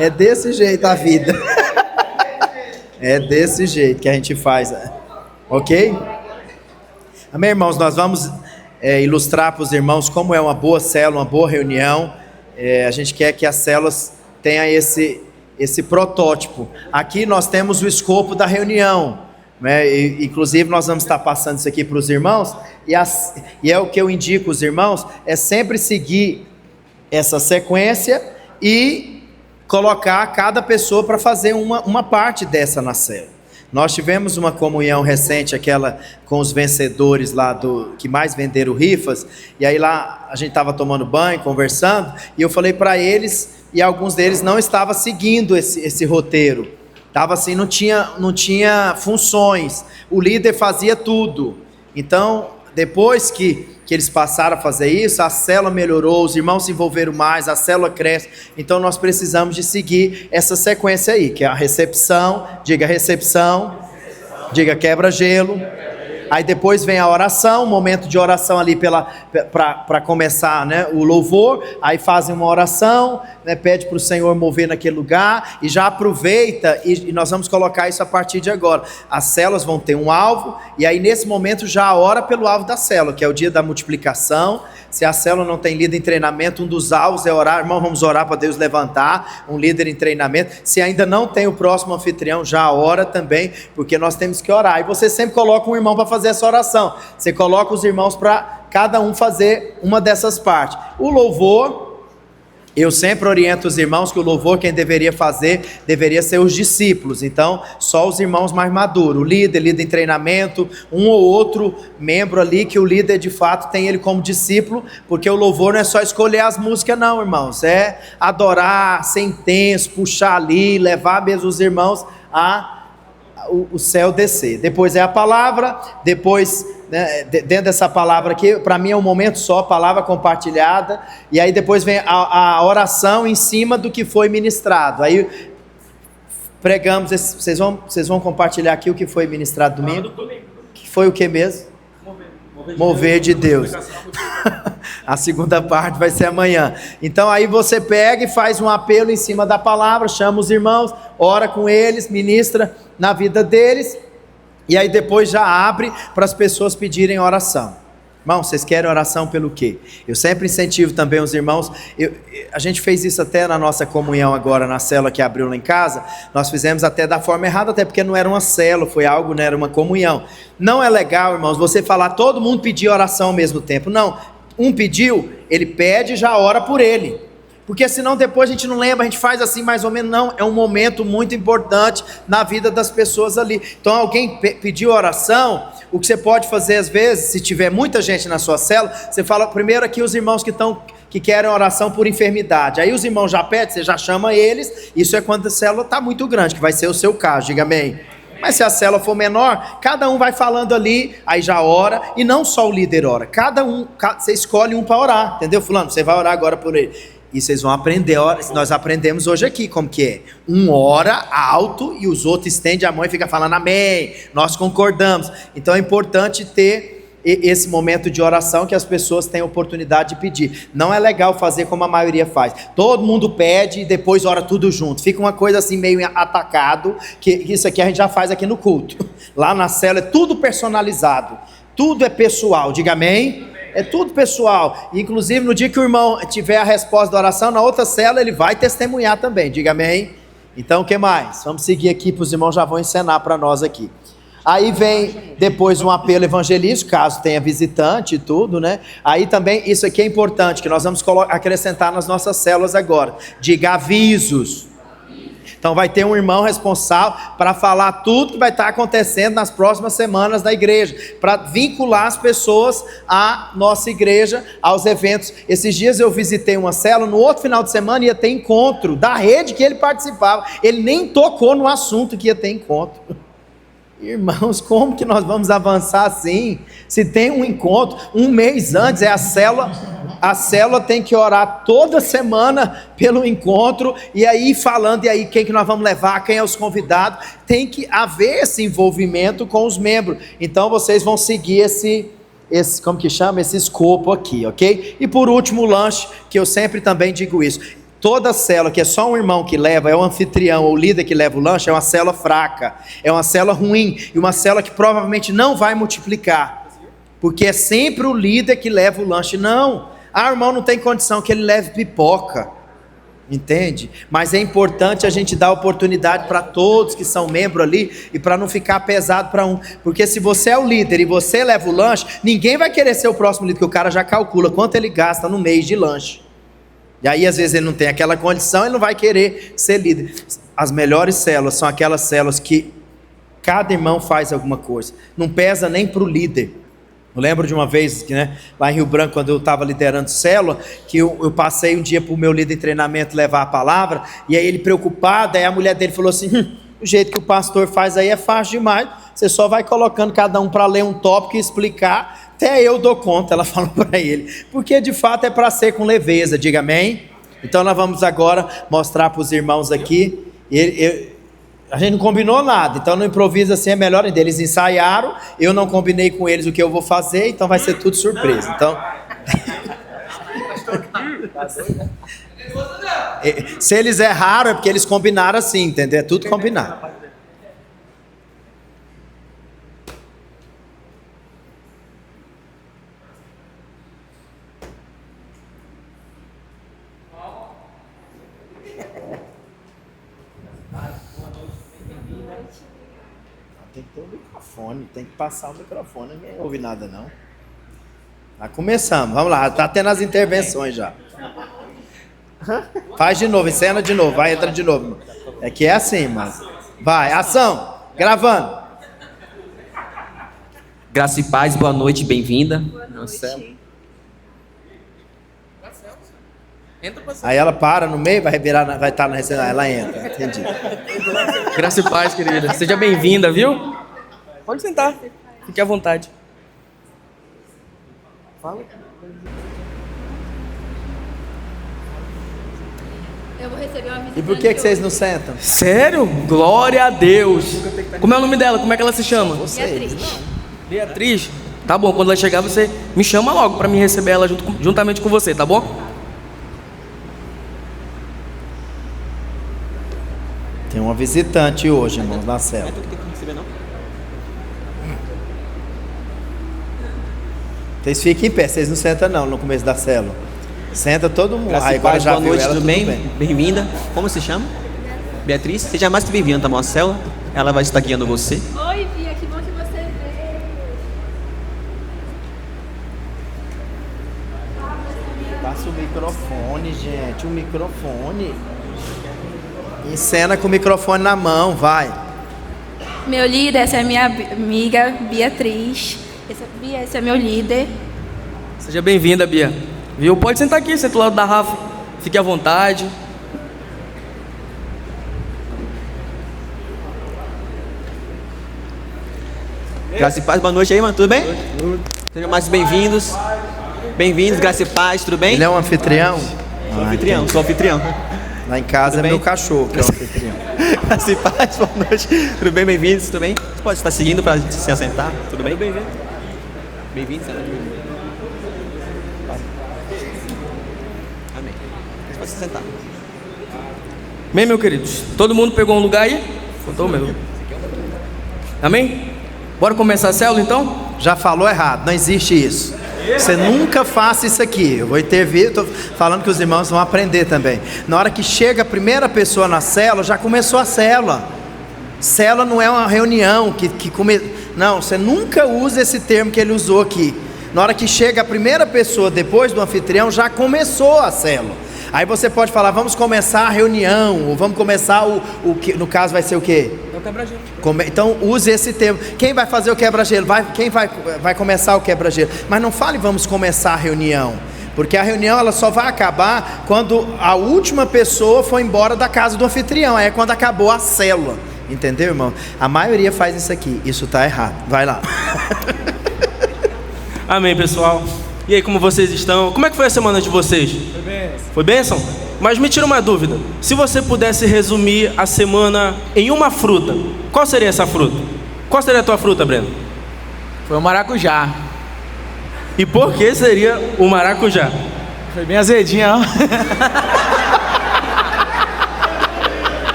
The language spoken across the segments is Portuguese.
É desse jeito a vida. É desse jeito que a gente faz, ok? Amém, irmãos? Nós vamos ilustrar para os irmãos como é uma boa célula, uma boa reunião. A gente quer que as células tenham esse protótipo. Aqui nós temos o escopo da reunião, né? Inclusive nós vamos estar passando isso aqui para os irmãos, e é o que eu indico os irmãos, é sempre seguir essa sequência e colocar cada pessoa para fazer uma parte dessa na célula. Nós tivemos uma comunhão recente, aquela com os vencedores lá que mais venderam rifas, e aí lá a gente estava tomando banho, conversando, e eu falei para eles, e alguns deles não estavam seguindo esse roteiro, estava assim, não tinha funções, o líder fazia tudo. Então depois que eles passaram a fazer isso, a célula melhorou, os irmãos se envolveram mais, a célula cresce. Então nós precisamos de seguir essa sequência aí, que é a recepção, diga quebra-gelo. Aí depois vem a oração, um momento de oração ali para começar, né, o louvor. Aí fazem uma oração, né, pede para o Senhor mover naquele lugar, e já aproveita, e nós vamos colocar isso a partir de agora. As células vão ter um alvo, e aí nesse momento já ora pelo alvo da célula, que é o dia da multiplicação. Se a célula não tem líder em treinamento, um dos alvos é orar. Irmão, vamos orar para Deus levantar um líder em treinamento. Se ainda não tem o próximo anfitrião, já ora também, porque nós temos que orar. E você sempre coloca um irmão para fazer essa oração. Você coloca os irmãos para cada um fazer uma dessas partes. O louvor, eu sempre oriento os irmãos que o louvor quem deveria fazer, deveria ser os discípulos. Então, só os irmãos mais maduros, o líder em treinamento, um ou outro membro ali que o líder de fato tem ele como discípulo, porque o louvor não é só escolher as músicas não, irmãos, é adorar, ser intenso, puxar ali, levar mesmo os irmãos o céu descer. Depois é a palavra, depois, né, dentro dessa palavra aqui, para mim é um momento só, palavra compartilhada, e aí depois vem a oração em cima do que foi ministrado. Aí pregamos, vocês vão compartilhar aqui o que foi ministrado domingo? Que foi o que mesmo? Mover de Deus. A segunda parte vai ser amanhã. Então aí você pega e faz um apelo em cima da palavra, chama os irmãos, ora com eles, ministra na vida deles, e aí depois já abre para as pessoas pedirem oração. Irmão, vocês querem oração pelo quê? Eu sempre incentivo também os irmãos, a gente fez isso até na nossa comunhão agora, na célula que abriu lá em casa, nós fizemos até da forma errada, até porque não era uma célula, foi algo, né, era uma comunhão. Não é legal, irmãos, você falar, todo mundo pedir oração ao mesmo tempo. Não, um pediu, ele pede e já ora por ele. Porque senão depois a gente não lembra, a gente faz assim mais ou menos. Não, é um momento muito importante na vida das pessoas ali. Então alguém pediu oração, o que você pode fazer às vezes, se tiver muita gente na sua célula, você fala primeiro aqui os irmãos que querem oração por enfermidade. Aí os irmãos já pedem, você já chama eles. Isso é quando a célula está muito grande, que vai ser o seu caso, diga amém. Mas se a célula for menor, cada um vai falando ali, aí já ora, e não só o líder ora, você escolhe um para orar, entendeu, fulano? Você vai orar agora por ele. E vocês vão aprender, nós aprendemos hoje aqui como que é. Um ora alto e os outros estendem a mão e fica falando amém, nós concordamos. Então é importante ter esse momento de oração que as pessoas têm oportunidade de pedir. Não é legal fazer como a maioria faz. Todo mundo pede e depois ora tudo junto. Fica uma coisa assim meio atacado, que isso aqui a gente já faz aqui no culto. Lá na célula é tudo personalizado, tudo é pessoal, diga amém. É tudo pessoal, inclusive no dia que o irmão tiver a resposta da oração, na outra célula ele vai testemunhar também, diga amém. Então o que mais? Vamos seguir aqui, para os irmãos já vão ensinar para nós aqui. Aí vem depois um apelo evangelístico, caso tenha visitante e tudo, né? Aí também, isso aqui é importante, que nós vamos acrescentar nas nossas células agora, diga avisos. Então vai ter um irmão responsável para falar tudo que vai estar acontecendo nas próximas semanas da igreja, para vincular as pessoas à nossa igreja, aos eventos. Esses dias eu visitei uma célula, no outro final de semana ia ter encontro da rede que ele participava, ele nem tocou no assunto que ia ter encontro. Irmãos, como que nós vamos avançar assim? Se tem um encontro, um mês antes, a célula tem que orar toda semana pelo encontro, e aí falando, e aí quem que nós vamos levar, quem é os convidados, tem que haver esse envolvimento com os membros. Então vocês vão seguir esse como que chama? Esse escopo aqui, ok? E por último o lanche, que eu sempre também digo isso. Toda célula que é só um irmão que leva, é o anfitrião ou o líder que leva o lanche, é uma célula fraca, é uma célula ruim, e uma célula que provavelmente não vai multiplicar, porque é sempre o líder que leva o lanche. Não, o irmão não tem condição que ele leve pipoca, entende? Mas é importante a gente dar oportunidade para todos que são membros ali, e para não ficar pesado para um, porque se você é o líder e você leva o lanche, ninguém vai querer ser o próximo líder, porque o cara já calcula quanto ele gasta no mês de lanche. E aí às vezes ele não tem aquela condição, ele não vai querer ser líder. As melhores células são aquelas células que cada irmão faz alguma coisa, não pesa nem para o líder. Eu lembro de uma vez, né, lá em Rio Branco, quando eu estava liderando célula, que eu passei um dia para o meu líder de treinamento levar a palavra, e aí ele preocupado, aí a mulher dele falou assim, o jeito que o pastor faz aí é fácil demais, você só vai colocando cada um para ler um tópico e explicar, até eu dou conta. Ela falou para ele, porque de fato é para ser com leveza, diga amém. Então nós vamos agora mostrar para os irmãos aqui, a gente não combinou nada, então no improviso assim é melhor ainda. Eles ensaiaram, eu não combinei com eles o que eu vou fazer, então vai ser tudo surpresa. Então se eles erraram é porque eles combinaram assim, entendeu? É tudo combinado. Tem que ter um microfone, tem que passar o microfone, ninguém ouve nada não. Já começamos, vamos lá, tá tendo as intervenções já. Faz de novo, encena de novo, vai, entra de novo. É que é assim, mas vai, ação, gravando. Graça e paz, boa noite, bem-vinda. Boa noite. Aí ela para no meio, vai revirar, vai estar na recepção, ela entra, entendi. Graça e paz, querida. Seja bem-vinda, viu? Pode sentar, fique à vontade. Fala. Eu vou receber uma visita. E por que vocês não sentam? Sério? Glória a Deus. Como é o nome dela? Como é que ela se chama? Beatriz. Beatriz? Tá bom, quando ela chegar você me chama logo para me receber ela juntamente com você, tá bom? Tem uma visitante hoje, irmãos, na célula. Vocês fiquem em pé, vocês não sentam não no começo da célula. Senta todo mundo. Graça e paz, boa noite, tudo bem? Bem-vinda. Como se chama? Beatriz. Seja mais que bem-vinda, tá bom? A célula, ela vai estar guiando você. Oi, Bia, que bom que você veio. Passa o microfone, gente, o microfone. Encena com o microfone na mão, vai. Meu líder, essa é a minha amiga Beatriz. Esse é meu líder. Seja bem-vinda, Bia. Viu? Pode sentar aqui, senta do lado da Rafa. Fique à vontade. Graça e paz, boa noite aí, mano, tudo bem? Sejam mais bem-vindos. Bem-vindos, graça e paz, tudo bem? Ele é um anfitrião? Sou anfitrião, sou anfitrião. Lá em casa Tudo é meu bem? cachorro que é o anfitrião. Graça e paz, boa noite. Tudo bem, bem-vindos, tudo bem? Você pode estar seguindo para se assentar, tudo bem? Bem-vindo. Bem-vindo, senta aqui. Amém. Você pode se sentar. Bem, meus queridos, todo mundo pegou um lugar aí? Faltou o meu. Amém? Bora começar a célula então? Já falou errado, não existe isso. Você nunca faça isso aqui. Eu vou intervir, estou falando que os irmãos vão aprender também. Na hora que chega a primeira pessoa na célula, já começou a célula. Célula não é uma reunião Não, você nunca usa esse termo que ele usou aqui. Na hora que chega a primeira pessoa depois do anfitrião, já começou a célula. Aí você pode falar, vamos começar a reunião, ou vamos começar o que, no caso vai ser o quê? É o quebra-gelo. Então use esse termo. Quem vai fazer o quebra-gelo? Quem vai começar o quebra-gelo? Mas não fale vamos começar a reunião, porque a reunião ela só vai acabar quando a última pessoa for embora da casa do anfitrião. É quando acabou a célula. Entendeu, irmão? A maioria faz isso aqui. Isso está errado. Vai lá. Amém, pessoal. E aí, como vocês estão? Como é que foi a semana de vocês? Foi bênção. Foi bênção? Mas me tira uma dúvida. Se você pudesse resumir a semana em uma fruta, qual seria essa fruta? Qual seria a tua fruta, Breno? Foi o maracujá. E por que seria o maracujá? Foi bem azedinha, ó.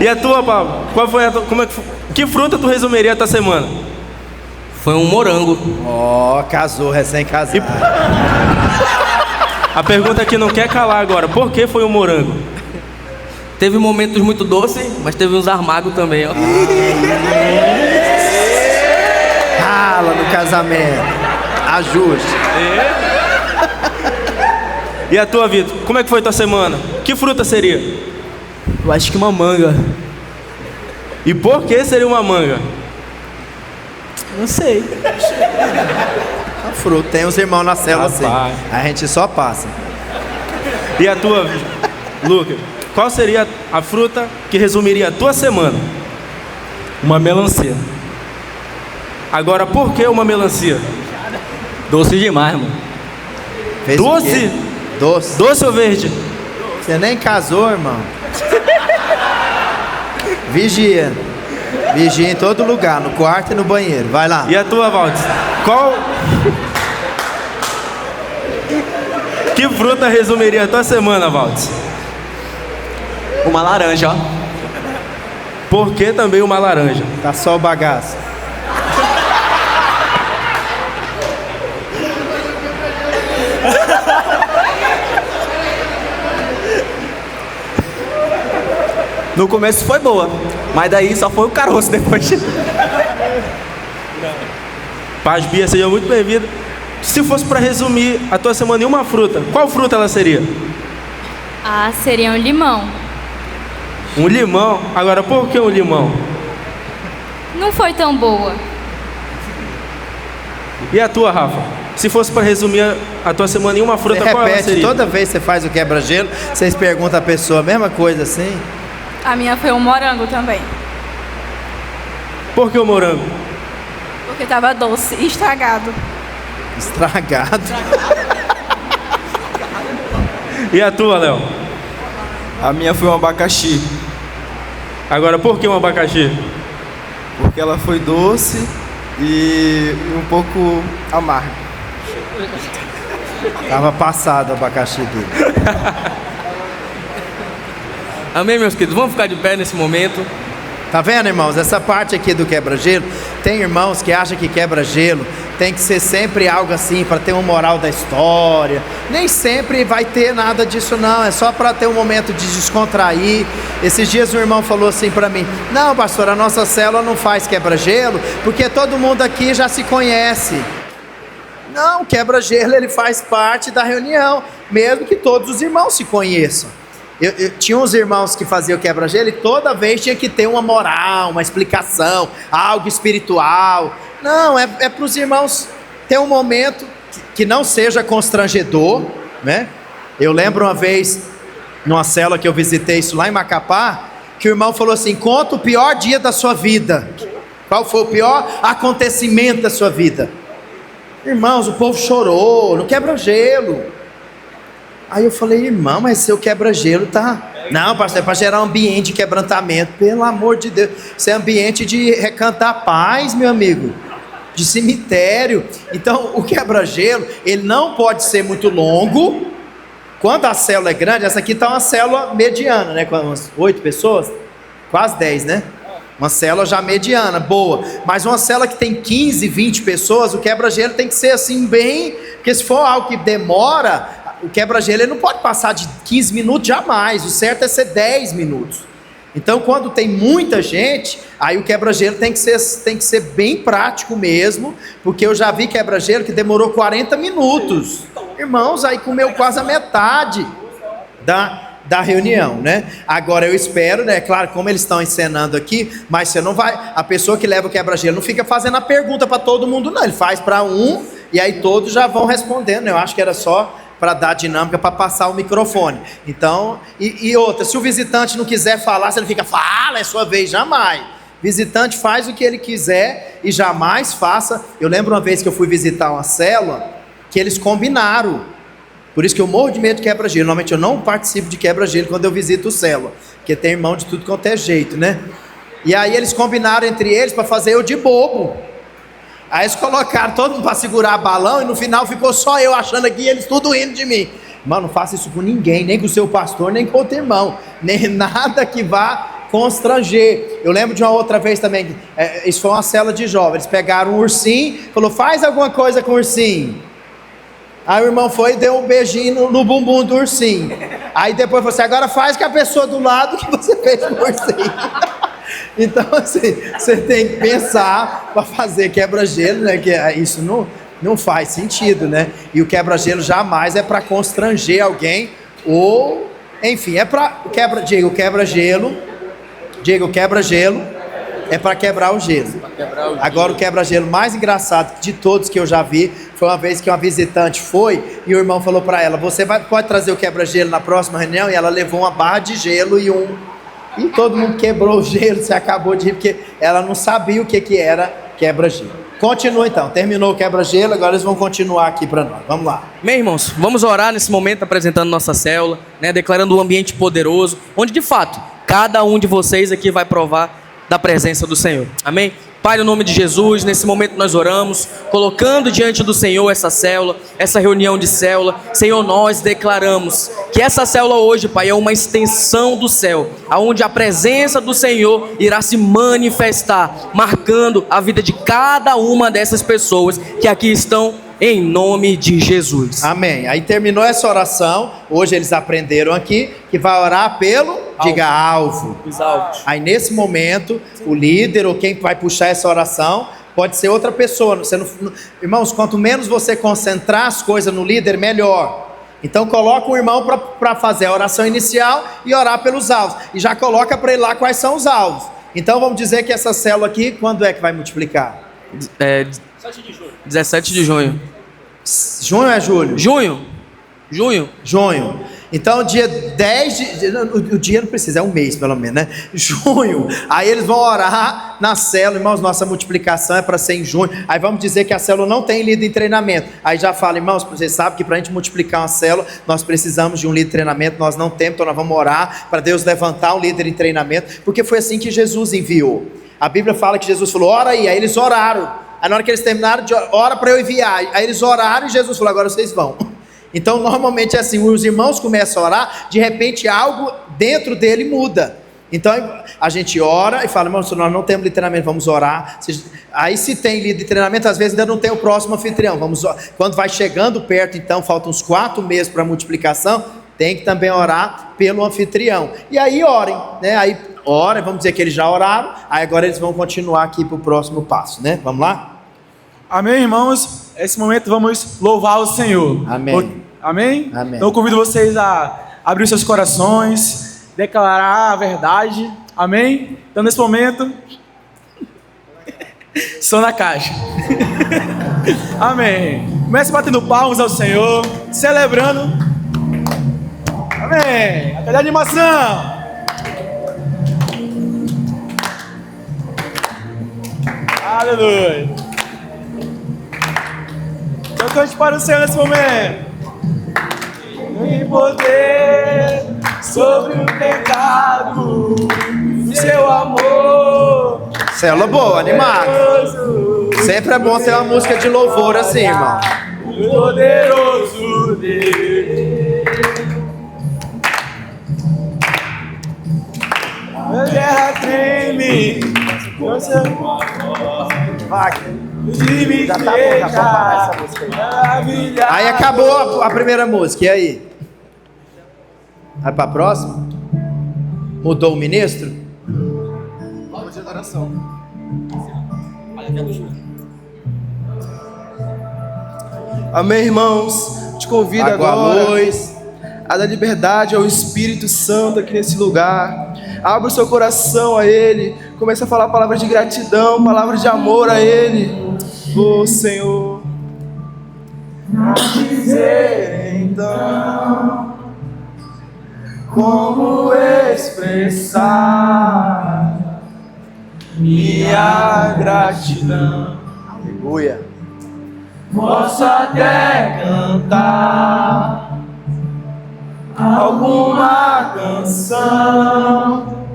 E a tua, Pablo? Qual foi a tua, como é que, que fruta tu resumiria a tua semana? Foi um morango. Ó, casou, recém-casado. A pergunta que não quer calar agora, por que foi um morango? Teve momentos muito doces, mas teve uns amargos também, ó. Rala no casamento. Ajuste. E a tua, Vitor? Como é que foi tua semana? Que fruta seria? Eu acho que uma manga. E por que seria uma manga? Não sei. A fruta. Tem os irmãos na célula assim. Rapaz. A gente só passa. E a tua, Lucas? Qual seria a fruta que resumiria a tua semana? Uma melancia. Agora, por que uma melancia? Doce demais, mano. Fez o Doce? quê? Doce. Doce ou verde? Você nem casou, irmão. Vigia. Vigia em todo lugar, no quarto e no banheiro. Vai lá. E a tua, Valdes? Qual... Que fruta resumiria a tua semana, Valdes? Uma laranja, ó. Por que também uma laranja? Tá só o bagaço. No começo foi boa, mas daí só foi o caroço depois. Paz Bia, seja muito bem-vinda. Se fosse para resumir a tua semana em uma fruta, qual fruta ela seria? Ah, seria um limão. Um limão. Agora, por que um limão? Não foi tão boa. E a tua, Rafa? Se fosse para resumir a tua semana em uma fruta, Você qual ela repete, seria? toda vez que você faz o quebra-gelo, vocês perguntam a pessoa a mesma coisa assim. A minha foi um morango também. Por que o morango? Porque tava doce e estragado. Estragado. E a tua, Léo? A minha foi um abacaxi, Agora, por que um abacaxi? porque ela foi doce e um pouco amarga. Tava passado o abacaxi dele. Amém, meus queridos? Vamos ficar de pé nesse momento. Tá vendo, irmãos? Essa parte aqui do quebra-gelo, tem irmãos que acham que quebra-gelo tem que ser sempre algo assim para ter uma moral da história. Nem sempre vai ter nada disso não, é só para ter um momento de descontrair. Esses dias um irmão falou assim para mim: "Não, pastor, a nossa célula não faz quebra-gelo, porque todo mundo aqui já se conhece." Não, quebra-gelo ele faz parte da reunião, mesmo que todos os irmãos se conheçam. Eu tinha uns irmãos que faziam quebra-gelo e toda vez tinha que ter uma moral, uma explicação, algo espiritual. Não, é para os irmãos ter um momento que não seja constrangedor, né? Eu lembro uma vez, numa célula que eu visitei isso lá em Macapá, que o irmão falou assim: conta o pior dia da sua vida. Qual foi o pior acontecimento da sua vida? Irmãos, o povo chorou no quebra-gelo. Aí eu falei: irmão, mas seu quebra-gelo tá... Não, pastor, é para gerar um ambiente de quebrantamento. Pelo amor de Deus, isso é ambiente de recantar paz, meu amigo, de cemitério. Então o quebra-gelo, ele não pode ser muito longo. Quando a célula é grande, essa aqui tá uma célula mediana, né, com umas 8 pessoas, quase 10, né? Uma célula já mediana, boa. Mas uma célula que tem 15, 20 pessoas, o quebra-gelo tem que ser assim bem... Porque se for algo que demora, o quebra-gelo ele não pode passar de 15 minutos jamais. O certo é ser 10 minutos. Então, quando tem muita gente, aí o quebra-gelo tem que ser bem prático mesmo, porque eu já vi quebra-gelo que demorou 40 minutos. Irmãos, aí comeu quase a metade da reunião, né? Agora eu espero, né? Claro, como eles estão encenando aqui, mas você não vai... A pessoa que leva o quebra-gelo não fica fazendo a pergunta para todo mundo, não. Ele faz para um e aí todos já vão respondendo. Eu acho que era só para dar dinâmica, para passar o microfone. Então, e outra, se o visitante não quiser falar, você não fica, fala, é sua vez, jamais. Visitante faz o que ele quiser e jamais faça. Eu lembro uma vez que eu fui visitar uma célula, que eles combinaram. Por isso que eu morro de medo de quebra-gelo. Normalmente eu não participo de quebra-gelo quando eu visito célula, porque tem irmão de tudo quanto é jeito, né? E aí eles combinaram entre eles para fazer eu de bobo. Aí eles colocaram todo mundo para segurar balão e no final ficou só eu achando aqui e eles tudo rindo de mim. Mano, não faça isso com ninguém, nem com o seu pastor, nem com outro irmão. Nem nada que vá constranger. Eu lembro de uma outra vez também, isso foi uma célula de jovens, eles pegaram um ursinho, falou, faz alguma coisa com o ursinho. Aí o irmão foi e deu um beijinho no bumbum do ursinho. Aí depois falou assim, agora faz com a pessoa do lado que você fez com o ursinho. Então assim, você tem que pensar para fazer quebra-gelo, né? Que isso não faz sentido, né? E o quebra-gelo jamais é para constranger alguém, ou, enfim, é para Diego, quebra-gelo é para quebrar o gelo. Agora o quebra-gelo mais engraçado de todos que eu já vi foi uma vez que uma visitante foi e o irmão falou para ela, você pode trazer o quebra-gelo na próxima reunião? E ela levou uma barra de gelo e todo mundo quebrou o gelo. Você acabou de rir porque ela não sabia o que era quebra-gelo. Continua então, terminou o quebra-gelo, agora eles vão continuar aqui para nós. Vamos lá. Bem, irmãos, vamos orar nesse momento apresentando nossa célula, né, declarando um ambiente poderoso, onde de fato cada um de vocês aqui vai provar da presença do Senhor. Amém? Pai, no nome de Jesus, nesse momento nós oramos, colocando diante do Senhor essa célula, essa reunião de célula. Senhor, nós declaramos que essa célula hoje, Pai, é uma extensão do céu, aonde a presença do Senhor irá se manifestar, marcando a vida de cada uma dessas pessoas que aqui estão, em nome de Jesus. Amém. Aí terminou essa oração, hoje eles aprenderam aqui, que vai orar pelo, diga alvo. Os alvos. Aí nesse momento, o líder ou quem vai puxar essa oração, pode ser outra pessoa. Irmãos, quanto menos você concentrar as coisas no líder, melhor. Então coloca um irmão para fazer a oração inicial e orar pelos alvos. E já coloca para ele lá quais são os alvos. Então vamos dizer que essa célula aqui, quando é que vai multiplicar? 17 de junho. Junho é julho? Junho. Então dia 10 o dia não precisa, é um mês pelo menos, né? Junho. Aí eles vão orar na célula, irmãos, nossa multiplicação é para ser em junho. Aí vamos dizer que a célula não tem líder em treinamento. Aí já fala, irmãos, vocês sabem que para a gente multiplicar uma célula, nós precisamos de um líder de treinamento, nós não temos, então nós vamos orar para Deus levantar um líder em treinamento, porque foi assim que Jesus enviou. A Bíblia fala que Jesus falou, ora aí eles oraram. Aí na hora que eles terminaram, ora para eu enviar. Aí eles oraram e Jesus falou, agora vocês vão. Então normalmente é assim, os irmãos começam a orar, de repente algo dentro dele muda. Então a gente ora e fala, irmão, se nós não temos líder de treinamento, vamos orar. Aí se tem líder de treinamento, às vezes ainda não tem o próximo anfitrião. Quando vai chegando perto, então faltam uns 4 meses para a multiplicação, tem que também orar pelo anfitrião. E aí orem, né? Aí orem, vamos dizer que eles já oraram, aí agora eles vão continuar aqui para o próximo passo, né? Vamos lá? Amém, irmãos? Nesse momento vamos louvar o Senhor. Amém. Amém? Amém. Então eu convido vocês a abrir seus corações, declarar a verdade. Amém? Então nesse momento, som na caixa. Amém. Comece batendo palmas ao Senhor, celebrando. Amém. Cadê a animação? Aleluia. Então cante para o Senhor nesse momento. Tem poder sobre o pecado, o seu amor. Célula boa, animado. Sempre é bom ter uma música de louvor assim, irmão. O poderoso Deus. A terra treme. Vai. Já tá bom, já pode parar essa música aí. Aí acabou a primeira música, e aí? Vai para a próxima? Mudou o ministro? Amém, irmãos? Te convido Água, agora luz. a dar liberdade ao Espírito Santo aqui nesse lugar. Abra o seu coração a Ele. Comece a falar palavras de gratidão, palavras de amor a Ele. Oh, Senhor. A dizer então como expressar minha gratidão. Aleluia. Posso até cantar alguma canção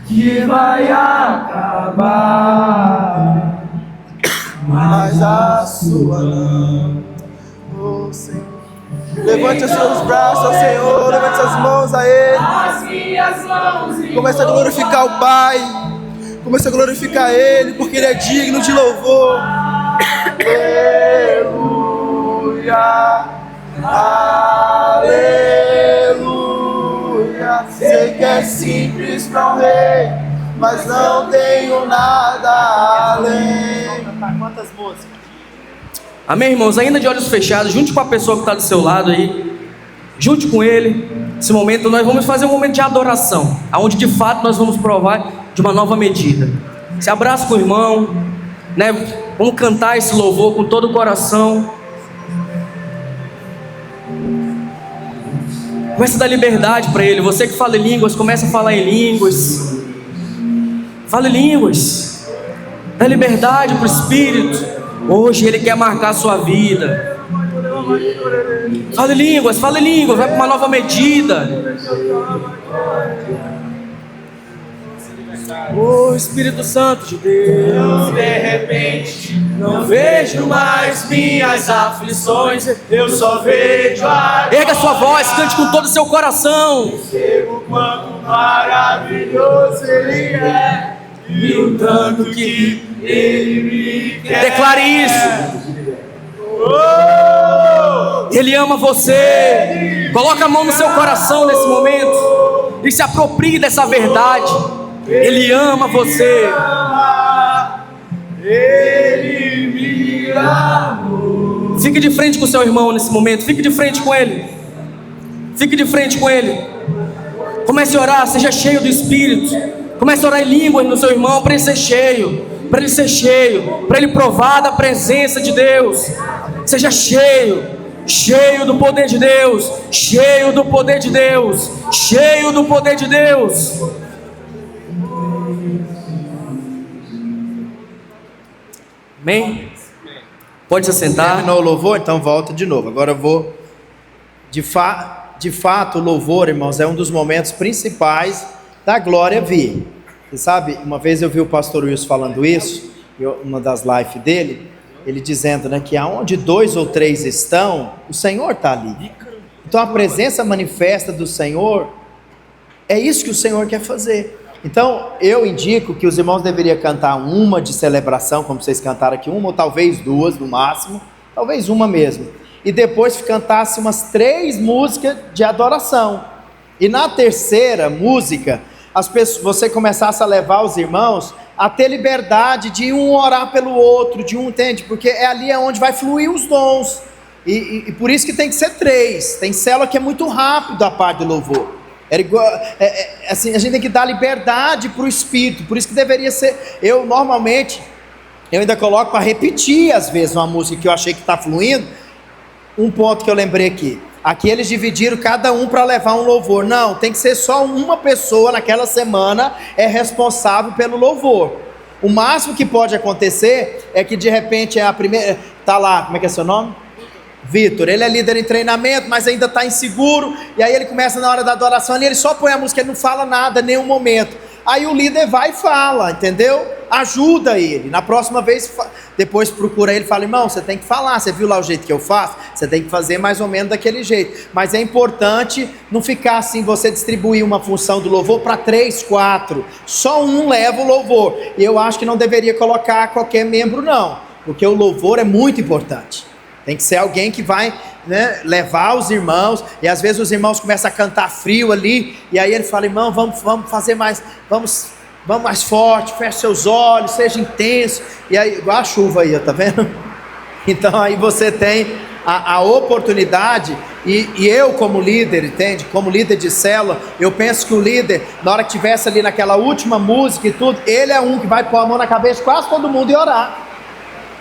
que vai acabar, mas a sua não. Oh, Senhor. Levante os seus braços ao Senhor, levante suas mãos a Ele. Começa a glorificar o Pai. Começa a glorificar Ele, porque Ele é digno de louvor. Aleluia, aleluia. Sei que é simples para um rei, mas não tenho nada além. Quantas músicas? Amém, irmãos? Ainda de olhos fechados, junte com a pessoa que está do seu lado aí. Junte com ele. Nesse momento nós vamos fazer um momento de adoração, onde de fato nós vamos provar de uma nova medida. Se abraça com o irmão, né? Vamos cantar esse louvor com todo o coração. Começa a dar liberdade para ele. Você que fala em línguas, começa a falar em línguas. Fala em línguas. Dá liberdade para o Espírito. Hoje Ele quer marcar a sua vida. Fala em línguas, vai para uma nova medida. Oh, Espírito Santo de Deus, de repente não vejo mais minhas aflições, eu só vejo a... Erga sua voz, cante com todo o seu coração. Percebo quanto maravilhoso Ele é, e o tanto que Ele me quer. Declare isso. Ele ama você. Coloca a mão no seu coração nesse momento e se aproprie dessa verdade. Ele ama você. Ele me amou. Fique de frente com o seu irmão nesse momento. Fique de frente com ele. Fique de frente com ele. Comece a orar, seja cheio do Espírito. Comece a orar em línguas no seu irmão para ele ser cheio. Para ele ser cheio. Para ele provar da presença de Deus. Seja cheio. Cheio do poder de Deus. Cheio do poder de Deus. Cheio do poder de Deus. Amém? Pode se sentar. Terminou o louvor? Então volta de novo. Agora eu vou... De fato, o louvor, irmãos, é um dos momentos principais da glória vir. Você sabe, uma vez eu vi o pastor Wilson falando isso, uma das lives dele, ele dizendo, né, que aonde 2 ou 3 estão, o Senhor está ali. Então a presença manifesta do Senhor, é isso que o Senhor quer fazer. Então eu indico que os irmãos deveriam cantar uma de celebração, como vocês cantaram aqui, uma ou talvez 2 no máximo, talvez uma mesmo, e depois cantasse umas 3 músicas de adoração, e na terceira música, você começasse a levar os irmãos a ter liberdade de um orar pelo outro, de um, entende? Porque é ali onde vai fluir os dons, e por isso que tem que ser 3, tem célula que é muito rápido a parte do louvor, assim, a gente tem que dar liberdade para o Espírito, por isso que deveria ser, eu ainda coloco para repetir às vezes uma música que eu achei que está fluindo, um ponto que eu lembrei aqui eles dividiram cada um para levar um louvor, não, tem que ser só uma pessoa naquela semana é responsável pelo louvor. O máximo que pode acontecer é que de repente a primeira, tá lá, como é que é seu nome? Vitor, ele é líder em treinamento, mas ainda está inseguro, e aí ele começa na hora da adoração ali, ele só põe a música, ele não fala nada em nenhum momento, aí o líder vai e fala, entendeu? Ajuda ele, na próxima vez, depois procura ele e fala, irmão, você tem que falar, você viu lá o jeito que eu faço? Você tem que fazer mais ou menos daquele jeito, mas é importante não ficar assim, você distribuir uma função do louvor para 3, 4, só um leva o louvor, e eu acho que não deveria colocar qualquer membro não, porque o louvor é muito importante. Tem que ser alguém que vai, né, levar os irmãos, e às vezes os irmãos começam a cantar frio ali, e aí ele fala, irmão, vamos fazer mais, vamos mais forte, feche seus olhos, seja intenso, e aí, igual a chuva aí, tá vendo? Então aí você tem a oportunidade, e eu como líder, entende? Como líder de célula, eu penso que o líder, na hora que estivesse ali naquela última música e tudo, ele é um que vai pôr a mão na cabeça de quase todo mundo e orar.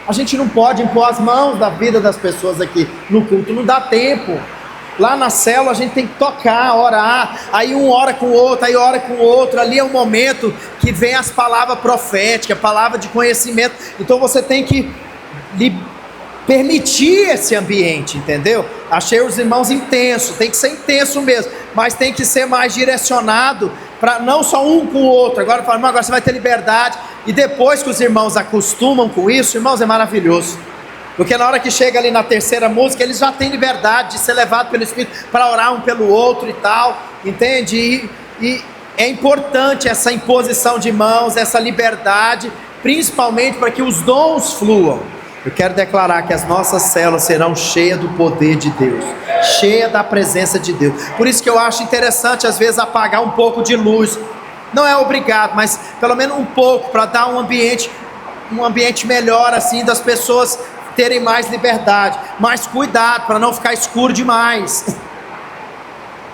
A gente não pode impor as mãos da vida das pessoas aqui no culto, não dá tempo. Lá na célula a gente tem que tocar, orar, aí um ora com o outro, aí ora com o outro, ali é um momento que vem as palavras proféticas, palavra de conhecimento, então você tem que permitir esse ambiente, entendeu? Achei os irmãos intensos, tem que ser intenso mesmo, mas tem que ser mais direcionado, para não só um com o outro, agora fala, agora você vai ter liberdade, e depois que os irmãos acostumam com isso, irmãos, é maravilhoso, porque na hora que chega ali na terceira música, eles já têm liberdade de ser levado pelo Espírito, para orar um pelo outro e tal, entende? E é importante essa imposição de mãos, essa liberdade, principalmente para que os dons fluam. Eu quero declarar que as nossas células serão cheias do poder de Deus, cheias da presença de Deus. Por isso que eu acho interessante às vezes apagar um pouco de luz. Não é obrigado, mas pelo menos um pouco, para dar um ambiente melhor assim, das pessoas terem mais liberdade. Mas cuidado para não ficar escuro demais.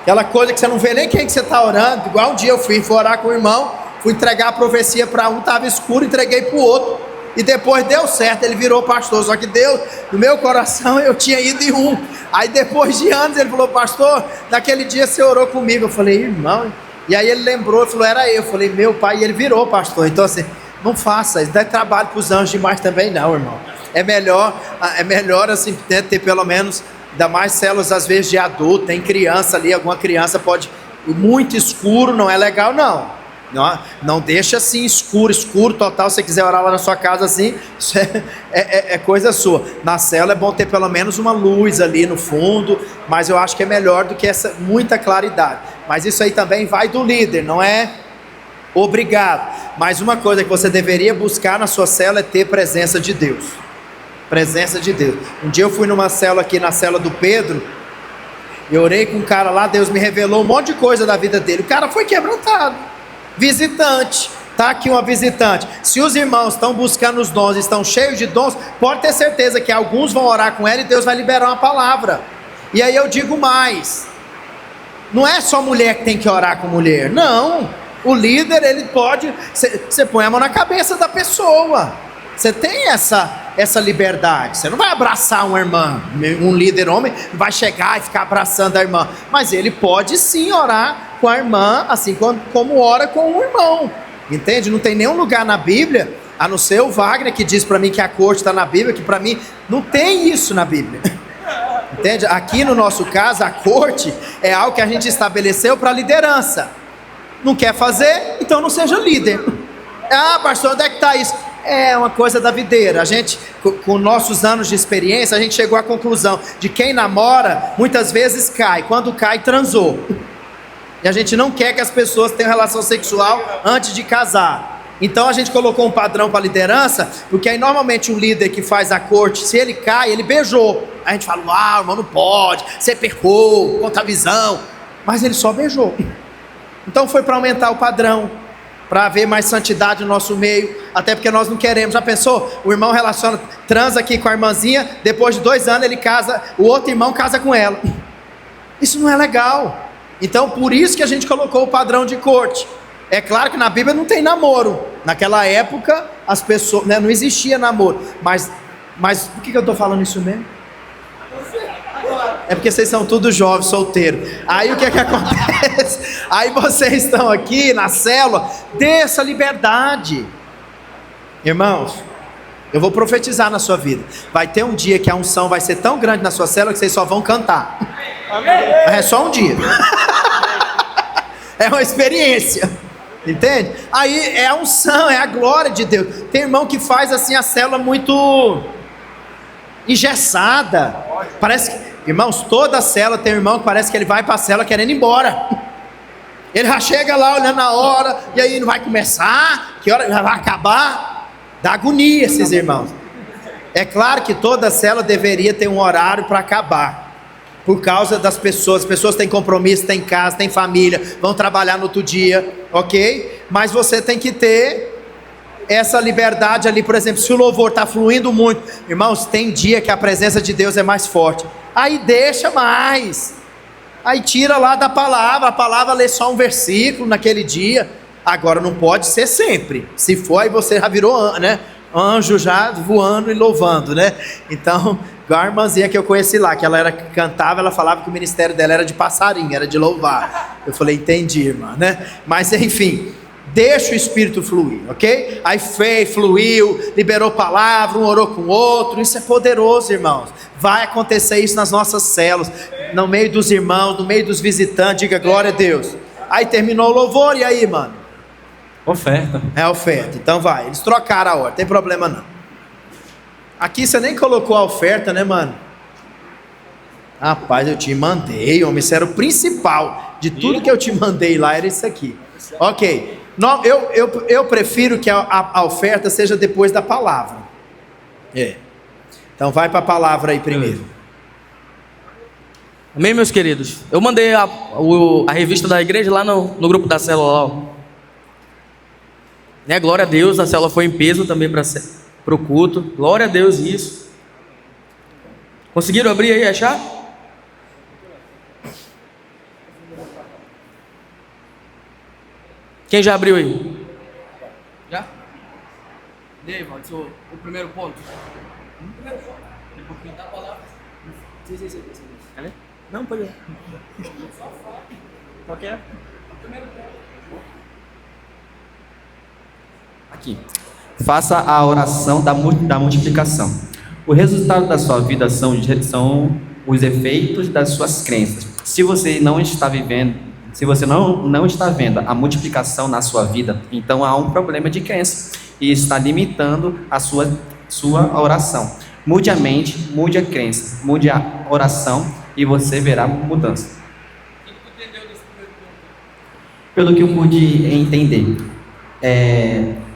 Aquela coisa que você não vê nem quem que você está orando. Igual um dia eu fui orar com o irmão, fui entregar a profecia para um, estava escuro, entreguei para o outro. E depois deu certo, ele virou pastor. Só que Deus, no meu coração, eu tinha ido em um. Aí depois de anos ele falou: pastor, naquele dia você orou comigo. Eu falei: irmão. E aí ele lembrou e falou: era eu. Eu falei: meu pai. E ele virou pastor. Então assim, não faça isso, dá trabalho para os anjos demais também não, irmão. É melhor assim, ter pelo menos, ainda mais células às vezes de adulto, tem criança ali, alguma criança pode, muito escuro não é legal não. Não deixa assim escuro total. Se você quiser orar lá na sua casa assim, isso é coisa sua. Na célula é bom ter pelo menos uma luz ali no fundo, mas eu acho que é melhor do que essa muita claridade. Mas isso aí também vai do líder, não é obrigado. Mas uma coisa que você deveria buscar na sua célula é ter presença de Deus. Presença de Deus. Um dia eu fui numa célula aqui, na célula do Pedro, eu orei com um cara lá, Deus me revelou um monte de coisa da vida dele. O cara foi quebrantado. Visitante, tá aqui uma visitante. Se os irmãos estão buscando os dons, estão cheios de dons, pode ter certeza que alguns vão orar com ela e Deus vai liberar uma palavra. E aí eu digo mais, não é só mulher que tem que orar com mulher, não. O líder, ele pode, você põe a mão na cabeça da pessoa, você tem essa liberdade. Você não vai abraçar uma irmã, um líder homem vai chegar e ficar abraçando a irmã, mas ele pode sim orar com a irmã, assim como ora com o irmão, entende? Não tem nenhum lugar na Bíblia, a não ser o Wagner que diz para mim que a corte está na Bíblia, que para mim não tem isso na Bíblia, entende? Aqui no nosso caso, a corte é algo que a gente estabeleceu para liderança. Não quer fazer, então não seja líder. Ah, pastor, onde é que está isso? É uma coisa da videira. A gente, com nossos anos de experiência, a gente chegou à conclusão de quem namora, muitas vezes cai. Quando cai, transou. E a gente não quer que as pessoas tenham relação sexual antes de casar. Então a gente colocou um padrão para a liderança, porque aí normalmente o líder que faz a corte, se ele cai, ele beijou. A gente fala: irmão, não pode, você pecou, contra a visão. Mas ele só beijou. Então foi para aumentar o padrão, para haver mais santidade no nosso meio, até porque nós não queremos. Já pensou? O irmão transa aqui com a irmãzinha, depois de 2 anos ele casa, o outro irmão casa com ela. Isso não é legal. Então por isso que a gente colocou o padrão de corte. É claro que na Bíblia não tem namoro. Naquela época as pessoas, não existia namoro. Mas por que eu estou falando isso mesmo? É porque vocês são todos jovens, solteiros. Aí o que acontece? Aí vocês estão aqui na célula, dê essa liberdade. Irmãos, eu vou profetizar na sua vida. Vai ter um dia que a unção vai ser tão grande na sua célula que vocês só vão cantar. É só um dia. É uma experiência. Entende? Aí é a unção, é a glória de Deus. Tem irmão que faz assim a célula muito engessada. Parece que, irmãos, toda a célula tem um irmão que parece que ele vai para a célula querendo ir embora. Ele já chega lá olhando a hora, e aí não vai começar, que hora já vai acabar. Dá agonia esses irmãos. É claro que toda a célula deveria ter um horário para acabar, por causa das pessoas. As pessoas têm compromisso, têm casa, têm família, vão trabalhar no outro dia, ok? Mas você tem que ter essa liberdade ali. Por exemplo, se o louvor está fluindo muito, irmãos, tem dia que a presença de Deus é mais forte, aí deixa mais, aí tira lá da palavra, a palavra lê só um versículo naquele dia. Agora não pode ser sempre, se for aí você já virou, né, anjo já voando e louvando, né? Então, igual a irmãzinha que eu conheci lá, que ela cantava, ela falava que o ministério dela era de passarinho, era de louvar. Eu falei: entendi, irmã, né? Mas enfim, deixa o Espírito fluir, ok? Aí fluiu, liberou palavra, um orou com o outro. Isso é poderoso, irmãos. Vai acontecer isso nas nossas células, no meio dos irmãos, no meio dos visitantes. Diga glória a Deus. Aí terminou o louvor, e aí, mano? Oferta. É oferta. Então vai, eles trocaram a hora, não tem problema não. Aqui você nem colocou a oferta, né, mano? Rapaz, eu te mandei, homem, isso era o principal. de tudo que eu te mandei lá era isso aqui. Ok. Não, eu prefiro que a oferta seja depois da palavra. Então vai para a palavra aí primeiro. Amém, meus queridos? Eu mandei a revista da igreja lá no grupo da célula lá. Né? Glória a Deus, a célula foi em peso também para o culto. Glória a Deus, isso. Conseguiram abrir aí, achar? Quem já abriu aí? Já? E aí, Valdir, o primeiro ponto? Depois pintar a palavra. Sim. Não, pode ir. Qual que é? Aqui. Faça a oração da multiplicação. O resultado da sua vida são os efeitos das suas crenças. Se você não está vivendo a multiplicação na sua vida, então há um problema de crença e está limitando a sua oração. Mude a mente, mude a crença, mude a oração e você verá mudança. O que tu entendeu desse primeiro ponto? Pelo que eu pude entender,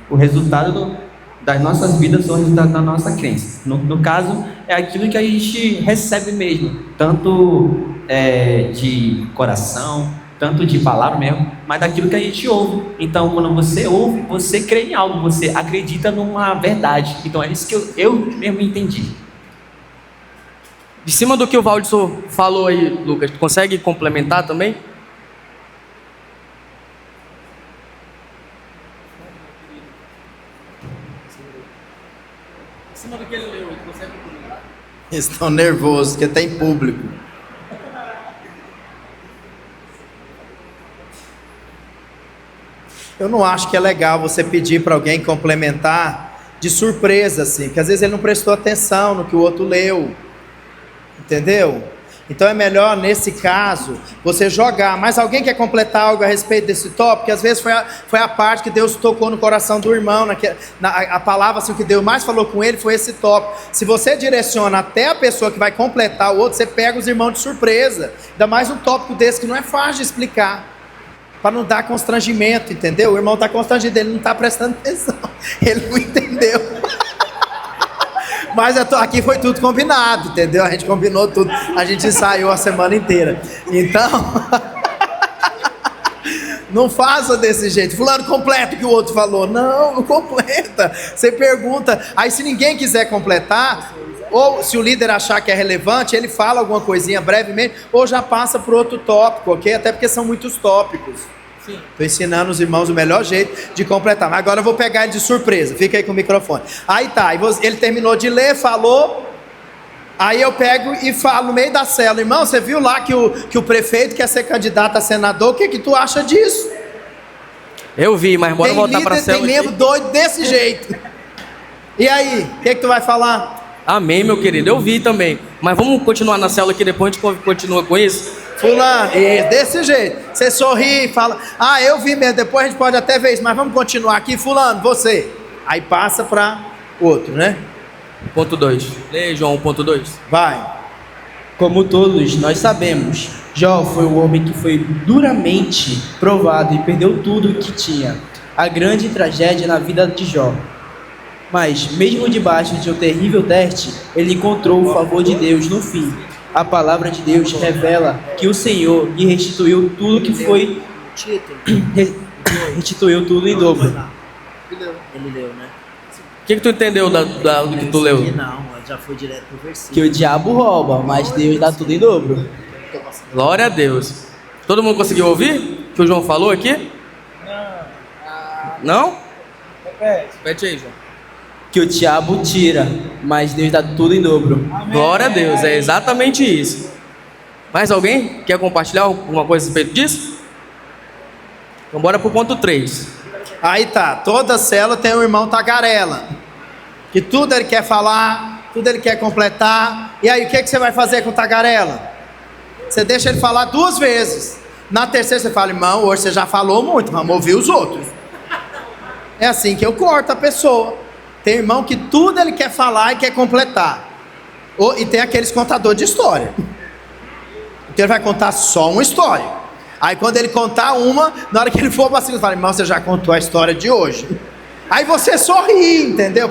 o resultado das nossas vidas são o resultado da nossa crença. No caso, é aquilo que a gente recebe mesmo, tanto de coração, tanto de palavra mesmo, mas daquilo que a gente ouve. Então, quando você ouve, você crê em algo, você acredita numa verdade. Então, é isso que eu mesmo entendi. De cima do que o Valdir falou aí, Lucas, tu consegue complementar também? De cima do que ele leu, tu consegue complementar? Estão nervosos, porque tem público. Eu não acho que é legal você pedir para alguém complementar de surpresa, assim, porque às vezes ele não prestou atenção no que o outro leu. Entendeu? Então é melhor, nesse caso, você jogar. Mas alguém quer completar algo a respeito desse tópico? Porque às vezes foi a parte que Deus tocou no coração do irmão. A palavra assim, que Deus mais falou com ele foi esse tópico. Se você direciona até a pessoa que vai completar o outro, você pega os irmãos de surpresa. Ainda mais um tópico desse que não é fácil de explicar. Para não dar constrangimento, entendeu? O irmão está constrangido, ele não está prestando atenção. Ele não entendeu. Mas aqui foi tudo combinado, entendeu? A gente combinou tudo, a gente ensaiou a semana inteira. Então, não faça desse jeito. Fulano, completa o que o outro falou. Não completa. Você pergunta. Aí se ninguém quiser completar, ou se o líder achar que é relevante, ele fala alguma coisinha brevemente, ou já passa para outro tópico, ok? Até porque são muitos tópicos. Estou ensinando os irmãos o melhor jeito de completar. Mas agora eu vou pegar ele de surpresa. Fica aí com o microfone. Aí tá, ele terminou de ler, falou. Aí eu pego e falo no meio da célula: irmão, você viu lá que o prefeito quer ser candidato a senador? O que tu acha disso? Eu vi, mas bora voltar para a célula. Tem membro doido desse jeito. E aí, o que tu vai falar? Amém, meu querido, eu vi também. Mas vamos continuar na célula aqui, depois a gente continua com isso. Fulano, desse jeito. Você sorri e fala: ah, eu vi mesmo, depois a gente pode até ver isso, mas vamos continuar aqui. Fulano, você. Aí passa para outro, né? Ponto 2. Lê, João, ponto 2. Vai. Como todos nós sabemos, Jó foi um homem que foi duramente provado e perdeu tudo o que tinha. A grande tragédia na vida de Jó. Mas, mesmo debaixo de um terrível teste, ele encontrou o favor de Deus no fim. A palavra de Deus revela que o Senhor lhe restituiu tudo que foi... restituiu tudo em dobro. Ele leu, né? O que tu entendeu do que tu leu? Não, já foi direto pro versículo. Que o diabo rouba, mas Deus dá tudo em dobro. Glória a Deus. Todo mundo conseguiu ouvir o que o João falou aqui? Não? Repete aí, João. Que o diabo tira, mas Deus dá tudo em dobro. Glória a Deus, é exatamente isso. Mais alguém quer compartilhar alguma coisa a respeito disso? Então bora pro ponto 3. Aí tá, toda célula tem um irmão tagarela, que tudo ele quer falar, tudo ele quer completar. E aí, o que você vai fazer com o tagarela? Você deixa ele falar 2 vezes. Na terceira você fala: irmão, hoje você já falou muito, vamos ouvir os outros. É assim que eu corto a pessoa. Tem irmão que tudo ele quer falar e quer completar. E tem aqueles contadores de história. Então ele vai contar só uma história. Aí quando ele contar uma, na hora que ele for para cima, fala: irmão, você já contou a história de hoje. Aí você sorri, entendeu?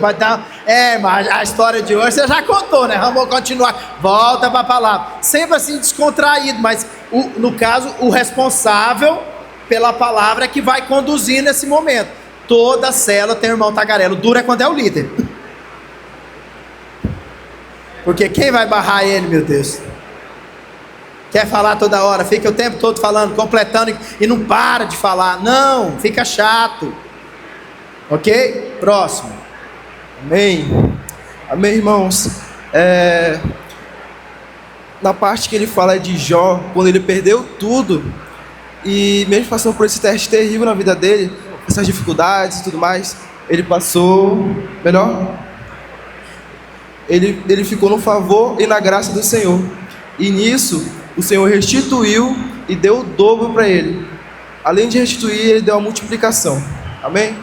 Mas a história de hoje você já contou, né? Vamos continuar. Volta para a palavra. Sempre assim descontraído, mas no caso, o responsável pela palavra é que vai conduzir nesse momento. Toda célula tem um irmão tagarelo. Dura quando é o líder. Porque quem vai barrar ele, meu Deus? Quer falar toda hora, fica o tempo todo falando, completando e não para de falar. Não, fica chato. Ok? Próximo. Amém. Amém, irmãos. Na parte que ele fala de Jó, quando ele perdeu tudo, e mesmo passando por esse teste terrível na vida dele, essas dificuldades e tudo mais, ele passou, ele ficou no favor e na graça do Senhor. E nisso, o Senhor restituiu e deu o dobro para ele. Além de restituir, ele deu a multiplicação. Amém?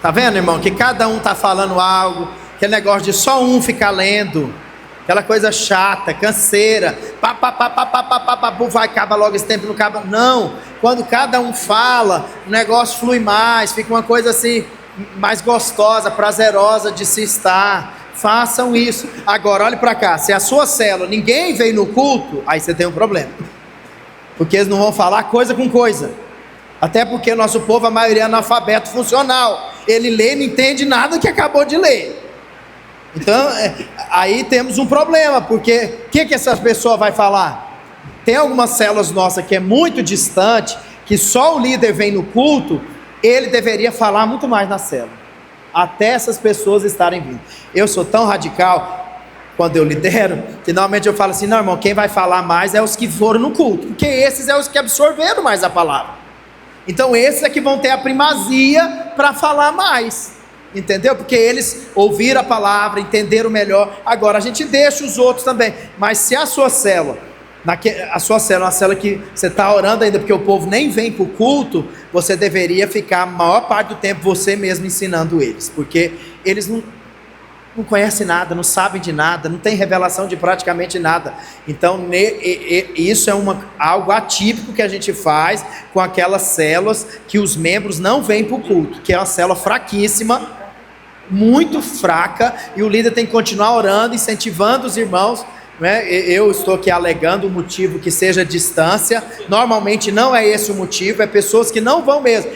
Tá vendo, irmão? Que cada um tá falando algo, aquele negócio de só um ficar lendo, aquela coisa chata, canseira, vai, acaba logo esse tempo, não acaba. Não, quando cada um fala, o negócio flui mais, fica uma coisa assim, mais gostosa, prazerosa de se estar. Façam isso. Agora, olhe para cá, se a sua célula, ninguém veio no culto, aí você tem um problema, porque eles não vão falar coisa com coisa. Até porque nosso povo, a maioria é analfabeto funcional. Ele lê e não entende nada que acabou de ler. Então, aí temos um problema, porque o que essas pessoas vão falar? Tem algumas células nossas que é muito distante, que só o líder vem no culto, ele deveria falar muito mais na célula, até essas pessoas estarem vindo. Eu sou tão radical, quando eu lidero, que normalmente eu falo assim: não, irmão, quem vai falar mais é os que foram no culto, porque esses é os que absorveram mais a palavra. Então esses é que vão ter a primazia para falar mais, entendeu? Porque eles ouviram a palavra, entenderam melhor. Agora a gente deixa os outros também. Mas se a sua célula, uma célula que você está orando ainda, porque o povo nem vem para o culto, você deveria ficar a maior parte do tempo você mesmo ensinando eles, porque eles não conhecem nada, não sabem de nada, não tem revelação de praticamente nada. Então isso é algo atípico que a gente faz com aquelas células que os membros não vêm para o culto, que é uma célula fraquíssima, muito fraca, e o líder tem que continuar orando, incentivando os irmãos, né? Eu estou aqui alegando o motivo que seja distância. Normalmente não é esse o motivo, é pessoas que não vão mesmo,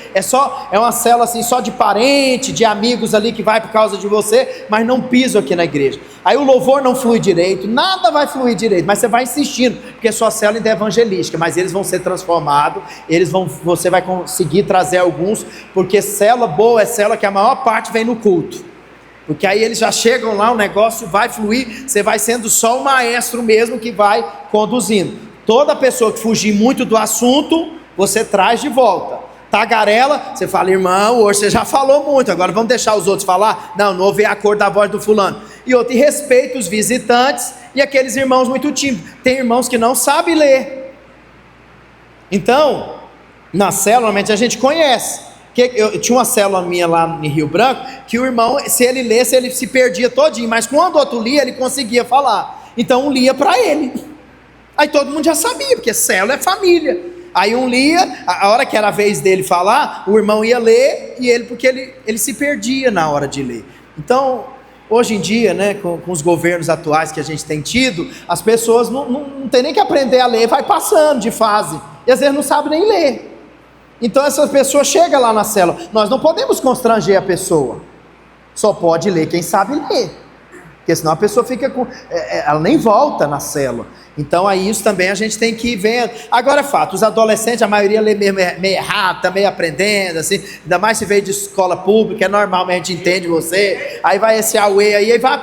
é uma célula assim só de parente, de amigos ali que vai por causa de você, mas não pisam aqui na igreja. Aí o louvor não flui direito, nada vai fluir direito, mas você vai insistindo, porque sua célula ainda é evangelística, mas eles vão ser transformados, você vai conseguir trazer alguns, porque célula boa é célula que a maior parte vem no culto. Porque aí eles já chegam lá, o negócio vai fluir, você vai sendo só o maestro mesmo que vai conduzindo. Toda pessoa que fugir muito do assunto, você traz de volta. Tagarela, você fala: irmão, hoje você já falou muito, agora vamos deixar os outros falar? Não ouvi a cor da voz do fulano. E outro, e respeita os visitantes e aqueles irmãos muito tímidos. Tem irmãos que não sabem ler. Então, na célula, normalmente a gente conhece. Eu tinha uma célula minha lá em Rio Branco, que o irmão, se ele lesse, ele se perdia todinho, mas quando o outro lia, ele conseguia falar. Então um lia para ele. Aí todo mundo já sabia, porque célula é família. Aí um lia, a hora que era a vez dele falar, o irmão ia ler, e porque ele se perdia na hora de ler. Então, hoje em dia, né, com os governos atuais que a gente tem tido, as pessoas não tem nem que aprender a ler, vai passando de fase, e às vezes não sabe nem ler. Então essas pessoas chegam lá na célula, nós não podemos constranger a pessoa, só pode ler quem sabe ler, porque senão a pessoa fica ela nem volta na célula. Então aí isso também a gente tem que ir vendo. Agora é fato, os adolescentes, a maioria lê meio errado, tá meio aprendendo, assim, ainda mais se veio de escola pública, é normal, mas a gente entende você, aí vai esse auê aí, vai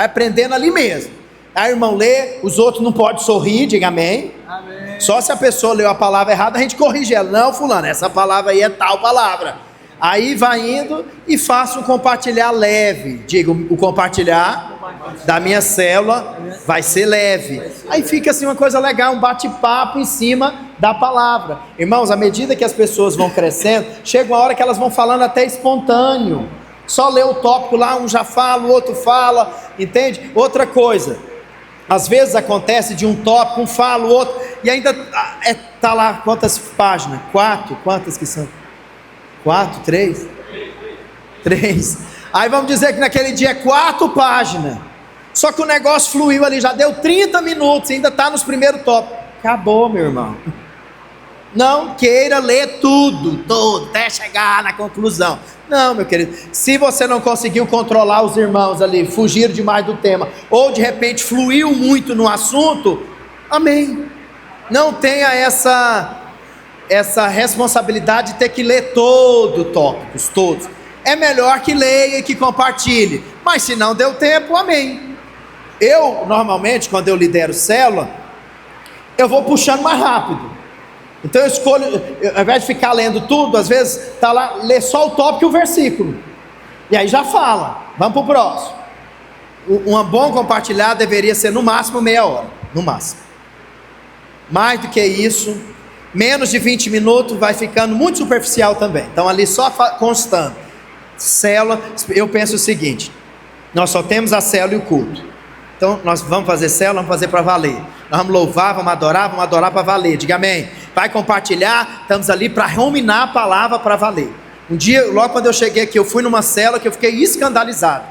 aprendendo ali mesmo. Aí o irmão lê, os outros não podem sorrir, diga amém. Amém. Só se a pessoa leu a palavra errada, a gente corrige ela. Não, fulano, essa palavra aí é tal palavra. Aí vai indo e faça um compartilhar leve. Diga, o compartilhar da minha célula vai ser leve. Aí fica assim uma coisa legal, um bate-papo em cima da palavra. Irmãos, à medida que as pessoas vão crescendo, chega uma hora que elas vão falando até espontâneo. Só lê o tópico lá, um já fala, o outro fala, entende? Outra coisa, às vezes acontece de um tópico, um fala, o outro, e ainda tá lá quantas páginas? 4? Quantas que são? 4? 3? 3. Aí vamos dizer que naquele dia é 4 páginas. Só que o negócio fluiu ali, já deu 30 minutos, ainda está nos primeiros tópicos. Acabou, meu irmão. Não queira ler tudo, até chegar na conclusão. Não, meu querido, se você não conseguiu controlar os irmãos ali, fugiram demais do tema, ou de repente fluiu muito no assunto, amém. Não tenha essa responsabilidade de ter que ler tópicos, todos. É melhor que leia e que compartilhe, mas se não deu tempo, amém. Eu, normalmente, quando eu lidero célula, eu vou puxando mais rápido. Então eu escolho, ao invés de ficar lendo tudo, às vezes está lá, lê só o tópico e o versículo. E aí já fala, vamos para o próximo. Um bom compartilhar deveria ser no máximo meia hora, no máximo. Mais do que isso, menos de 20 minutos vai ficando muito superficial também. Então ali só constando. Célula, eu penso o seguinte, nós só temos a célula e o culto. Então nós vamos fazer célula, vamos fazer para valer. Nós vamos louvar, vamos adorar para valer. Diga amém. Vai compartilhar, estamos ali para ruminar a palavra para valer. Um dia, logo quando eu cheguei aqui, eu fui numa célula que eu fiquei escandalizado.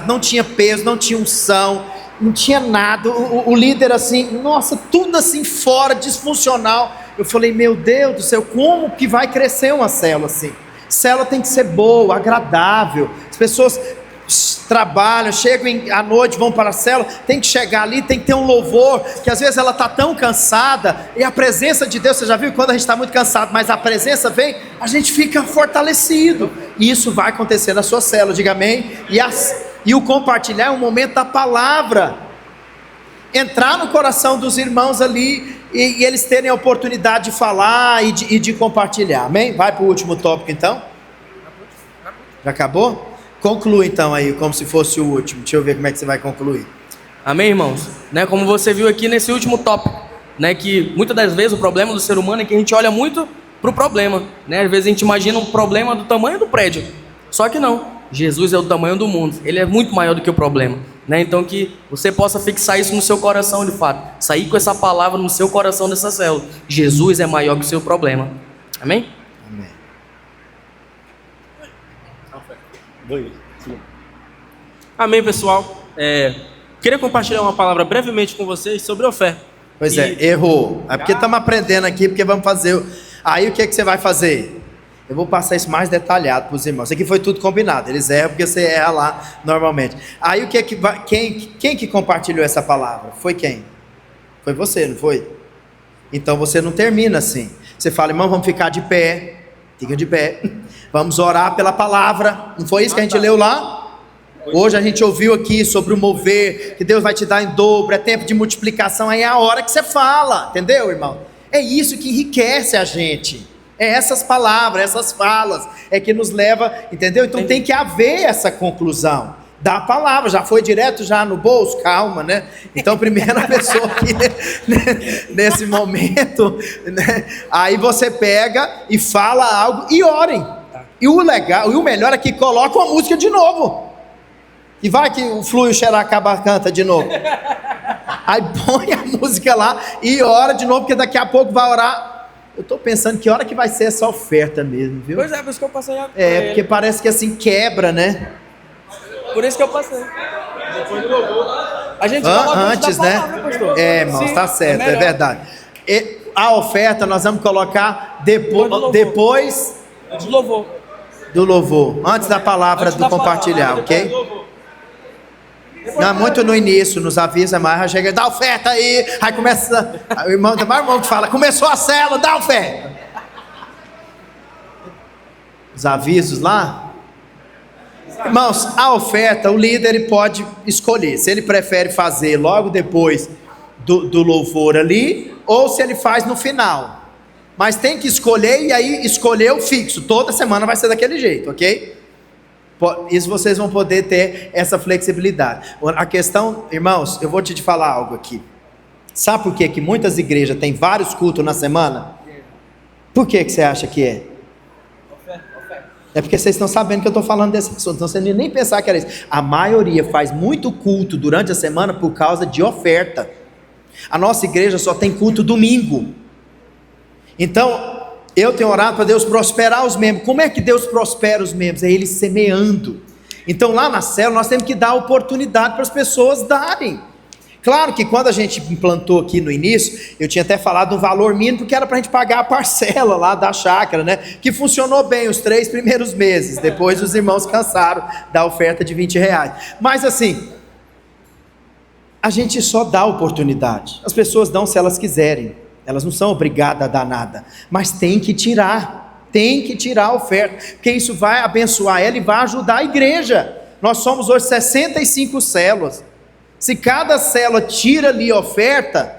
Não tinha peso, não tinha unção, não tinha nada. O líder assim, nossa, tudo assim fora, disfuncional. Eu falei, meu Deus do céu, como que vai crescer uma célula assim? Célula tem que ser boa, agradável. As pessoas trabalham, chegam à noite, vão para a célula, tem que chegar ali, tem que ter um louvor, que às vezes ela está tão cansada, e a presença de Deus, você já viu quando a gente está muito cansado, mas a presença vem, a gente fica fortalecido, e isso vai acontecer na sua célula, diga amém, e o compartilhar é um momento da palavra, entrar no coração dos irmãos ali, e eles terem a oportunidade de falar e de compartilhar, amém? Vai para o último tópico então. Já acabou? Conclui então aí, como se fosse o último. Deixa eu ver como é que você vai concluir. Amém, irmãos? Né, como você viu aqui nesse último tópico, né, que muitas das vezes o problema do ser humano é que a gente olha muito para o problema, né? Às vezes a gente imagina um problema do tamanho do prédio, só que não. Jesus é o tamanho do mundo, Ele é muito maior do que o problema, né? Então que você possa fixar isso no seu coração de fato, sair com essa palavra no seu coração dessa célula. Jesus é maior que o seu problema. Amém? Amém. Amém, pessoal. Queria compartilhar uma palavra brevemente com vocês sobre oferta. Pois é, errou. É porque estamos aprendendo aqui, porque vamos fazer. Aí o que você vai fazer? Eu vou passar isso mais detalhado para os irmãos. Isso aqui foi tudo combinado. Eles erram porque você erra lá normalmente. Aí o que que vai? Quem que compartilhou essa palavra? Foi quem? Foi você, não foi? Então você não termina assim. Você fala, irmão, vamos ficar de pé. Fica de pé. Vamos orar pela palavra. Não foi isso que a gente leu lá? Hoje a gente ouviu aqui sobre o mover, que Deus vai te dar em dobro, é tempo de multiplicação, aí é a hora que você fala, entendeu, irmão? É isso que enriquece a gente. É essas palavras, essas falas, é que nos leva, entendeu? Então tem que haver essa conclusão da palavra, já foi direto já no bolso, calma, né? Então primeira pessoa aqui, nesse momento, né? Aí você pega e fala algo e orem. E o legal, e o melhor é que coloca uma música de novo. E vai que o Flui, o Xeracaba canta de novo. Aí põe a música lá e ora de novo, porque daqui a pouco vai orar. Eu tô pensando que hora que vai ser essa oferta mesmo, viu? Pois é, por isso que eu passei a... porque parece que assim quebra, né? Por isso que eu passei. Depois do louvor. A gente coloca antes, palavra, né? Pastor. Irmão, Sim, tá certo, é verdade. A oferta nós vamos colocar depois do louvor. Do louvor, antes da palavra do compartilhar, ok? Não, muito no início, nos avisa mais, já chega, dá oferta aí, aí começa, o irmão, tem mais irmão que fala, começou a célula, dá oferta. Os avisos lá. Irmãos, a oferta, o líder ele pode escolher, se ele prefere fazer logo depois do louvor ali, ou se ele faz no final. Mas tem que escolher, e aí escolher o fixo, toda semana vai ser daquele jeito, ok? Isso vocês vão poder ter essa flexibilidade. A questão, irmãos, eu vou te falar algo aqui. Sabe por que muitas igrejas têm vários cultos na semana? Por que você acha que é? É porque vocês estão sabendo que eu estou falando desse assunto, então vocês nem pensar que era isso. A maioria faz muito culto durante a semana por causa de oferta. A nossa igreja só tem culto domingo. Então, eu tenho orado para Deus prosperar os membros. Como é que Deus prospera os membros? É Ele semeando. Então, lá na célula, nós temos que dar oportunidade para as pessoas darem. Claro que quando a gente implantou aqui no início, eu tinha até falado um valor mínimo, porque era para a gente pagar a parcela lá da chácara, né? Que funcionou bem os 3 primeiros meses. Depois os irmãos cansaram da oferta de R$20. Mas assim, a gente só dá oportunidade. As pessoas dão se elas quiserem. Elas não são obrigadas a dar nada. Mas tem que tirar. Tem que tirar a oferta. Porque isso vai abençoar ela e vai ajudar a igreja. Nós somos hoje 65 células. Se cada célula tira ali oferta,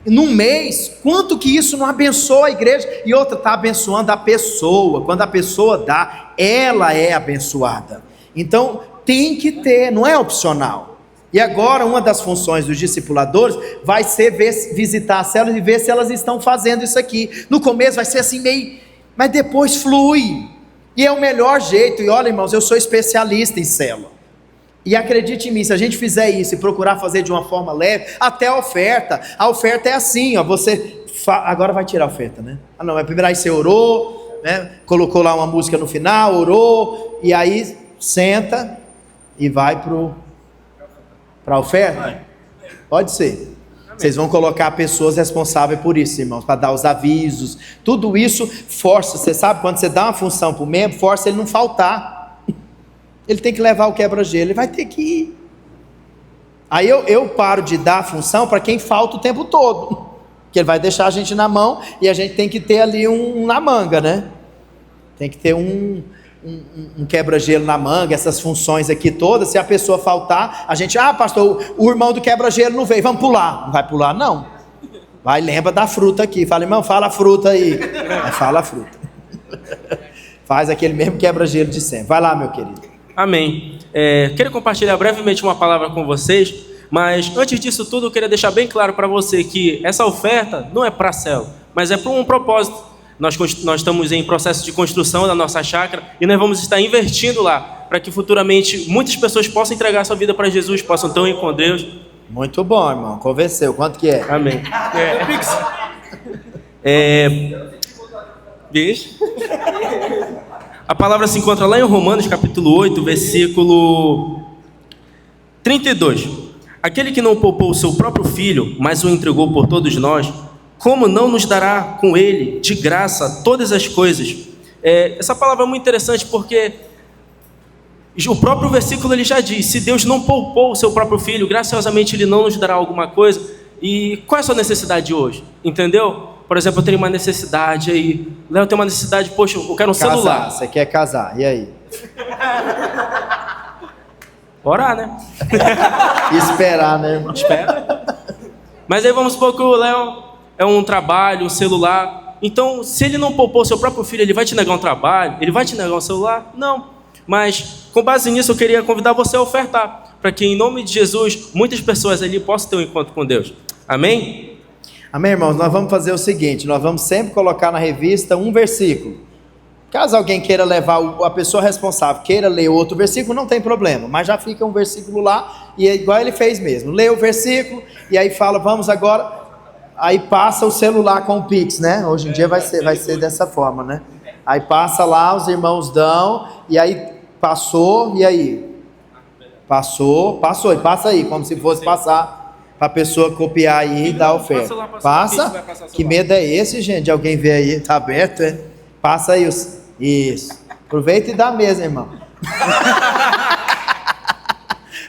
num mês, quanto que isso não abençoa a igreja? E outra, está abençoando a pessoa. Quando a pessoa dá, ela é abençoada. Então, tem que ter, não é opcional. E agora, uma das funções dos discipuladores vai ser visitar as células e ver se elas estão fazendo isso aqui. No começo vai ser assim meio, mas depois flui. E é o melhor jeito. E olha, irmãos, eu sou especialista em célula. E acredite em mim, se a gente fizer isso e procurar fazer de uma forma leve, até a oferta é assim, ó, agora vai tirar a oferta, né? Ah não, primeiro aí você orou, né? Colocou lá uma música no final, orou, e aí senta e vai para a oferta? Pode ser. Vocês vão colocar pessoas responsáveis por isso, irmãos, para dar os avisos, tudo isso força, você sabe, quando você dá uma função para o membro, força ele não faltar. Ele tem que levar o quebra-gelo, ele vai ter que ir. Aí eu paro de dar a função para quem falta o tempo todo, que ele vai deixar a gente na mão, e a gente tem que ter ali um na manga, né? Tem que ter um quebra-gelo na manga, essas funções aqui todas. Se a pessoa faltar, a gente, pastor, o irmão do quebra-gelo não veio, vamos pular. Não vai pular não, vai, lembra da fruta aqui, fala, irmão, fala a fruta aí. Fala a fruta. Faz aquele mesmo quebra-gelo de sempre. Vai lá, meu querido. Amém. Quero compartilhar brevemente uma palavra com vocês, mas antes disso tudo eu queria deixar bem claro para você que essa oferta não é para a célula, mas é para um propósito. Nós estamos em processo de construção da nossa chácara e nós vamos estar investindo lá para que futuramente muitas pessoas possam entregar sua vida para Jesus, possam ter um ir com Deus. Muito bom, irmão. Convenceu. Quanto que é? Amém. A palavra se encontra lá em Romanos capítulo 8, versículo 32. Aquele que não poupou o seu próprio filho, mas o entregou por todos nós, como não nos dará com ele, de graça, todas as coisas? Essa palavra é muito interessante porque o próprio versículo ele já diz, se Deus não poupou o seu próprio filho, graciosamente ele não nos dará alguma coisa. E qual é a sua necessidade hoje? Entendeu? Por exemplo, eu tenho uma necessidade aí. Léo tem uma necessidade, poxa, eu quero um celular. Você quer casar, e aí? Orar, né? Esperar, né, irmão? Espera. Mas aí vamos supor que o Léo é um trabalho, um celular. Então, se ele não poupou seu próprio filho, ele vai te negar um trabalho? Ele vai te negar um celular? Não. Mas, com base nisso, eu queria convidar você a ofertar, para que, em nome de Jesus, muitas pessoas ali possam ter um encontro com Deus. Amém? Amém, irmãos? Nós vamos fazer o seguinte, nós vamos sempre colocar na revista um versículo. Caso alguém queira levar, a pessoa responsável queira ler outro versículo, não tem problema, mas já fica um versículo lá, e é igual ele fez mesmo, lê o versículo, e aí fala, vamos agora, aí passa o celular com o Pix, né? Hoje em dia vai ser dessa forma, né? Aí passa lá, os irmãos dão, e aí passou, e aí? Passou, e passa aí, como se fosse passar, para a pessoa copiar aí e dar a oferta. Passa? Que medo é esse, gente? Alguém vê aí, tá aberto, é? Passa aí, isso. Aproveita e dá mesmo, irmão.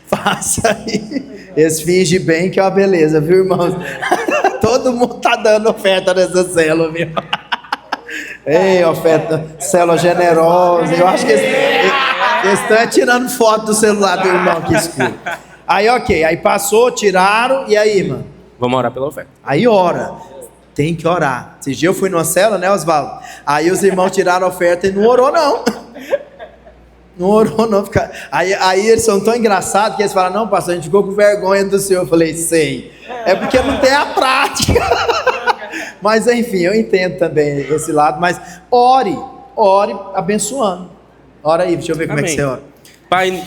Passa aí. Eles fingem bem que é uma beleza, viu, irmãos? Todo mundo tá dando oferta nessa célula, viu? Ei, oferta, célula generosa. Eu acho que eles estão tirando foto do celular do irmão que escuro. Aí, ok, aí passou, tiraram, e aí, mano? Vamos orar pela oferta. Aí ora, tem que orar. Esse dia eu fui numa célula, né, Osvaldo? Aí os irmãos tiraram a oferta e não orou, não. Não orou, não. Aí eles são tão engraçados que eles falam, não, pastor, a gente ficou com vergonha do senhor. Eu falei, sei. É porque não tem a prática. Mas, enfim, eu entendo também esse lado, mas ore abençoando. Ora aí, deixa eu ver como é que você ora. Pai,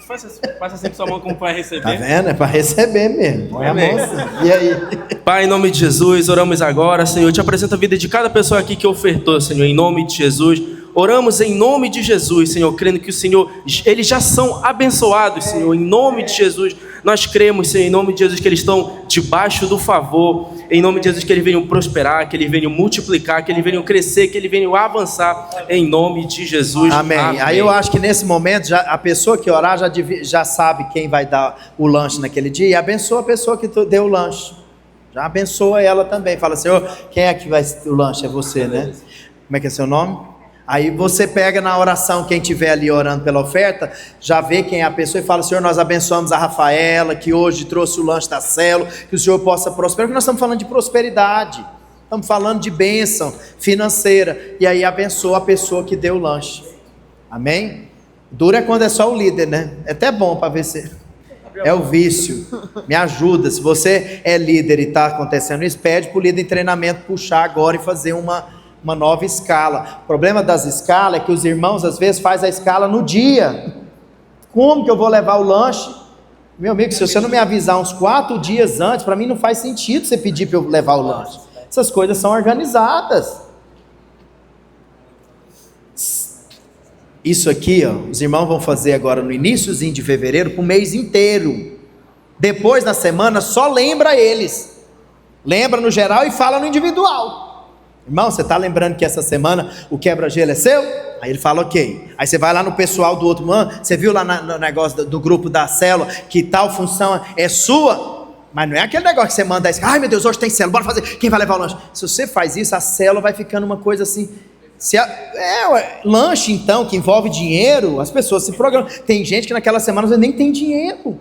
Faça sempre sua mão como para receber. Tá vendo? É para receber mesmo. Põe a Amém. mão assim. E aí? Pai, em nome de Jesus, oramos agora, Senhor. Eu te apresento a vida de cada pessoa aqui que ofertou, Senhor, em nome de Jesus. Oramos em nome de Jesus, Senhor, crendo que o Senhor, eles já são abençoados, Senhor, em nome de Jesus. Nós cremos, Senhor, em nome de Jesus, que eles estão debaixo do favor, em nome de Jesus, que eles venham prosperar, que eles venham multiplicar, que eles venham crescer, que eles venham avançar, em nome de Jesus. Amém. Amém. Aí eu acho que nesse momento, a pessoa que orar já sabe quem vai dar o lanche naquele dia, e abençoa a pessoa que deu o lanche. Já abençoa ela também. Fala, Senhor, quem é que vai ter o lanche? É você, né? Como é que é seu nome? Aí você pega na oração, quem estiver ali orando pela oferta, já vê quem é a pessoa e fala, Senhor, nós abençoamos a Rafaela, que hoje trouxe o lanche da célula, que o Senhor possa prosperar, porque nós estamos falando de prosperidade, estamos falando de bênção financeira, e aí abençoa a pessoa que deu o lanche, amém? Dura é quando é só o líder, né? É até bom para ver se... É o vício, me ajuda, se você é líder e está acontecendo isso, pede para o líder em treinamento puxar agora e fazer uma nova escala. O problema das escalas é que os irmãos às vezes fazem a escala no dia. Como que eu vou levar o lanche? Meu amigo, se você não me avisar uns 4 dias antes, para mim não faz sentido você pedir para eu levar o lanche. Essas coisas são organizadas. Isso aqui, ó, os irmãos vão fazer agora no iniciozinho de fevereiro, para o mês inteiro. Depois na semana só lembra eles. Lembra no geral e fala no individual. Irmão, você está lembrando que essa semana o quebra-gelo é seu? Aí ele fala, ok. Aí você vai lá no pessoal do outro, mano, você viu lá no negócio do grupo da célula, que tal função é sua? Mas não é aquele negócio que você manda, ai meu Deus, hoje tem célula, bora fazer, quem vai levar o lanche? Se você faz isso, a célula vai ficando uma coisa assim, lanche então, que envolve dinheiro, as pessoas se programam. Tem gente que naquela semana nem tem dinheiro.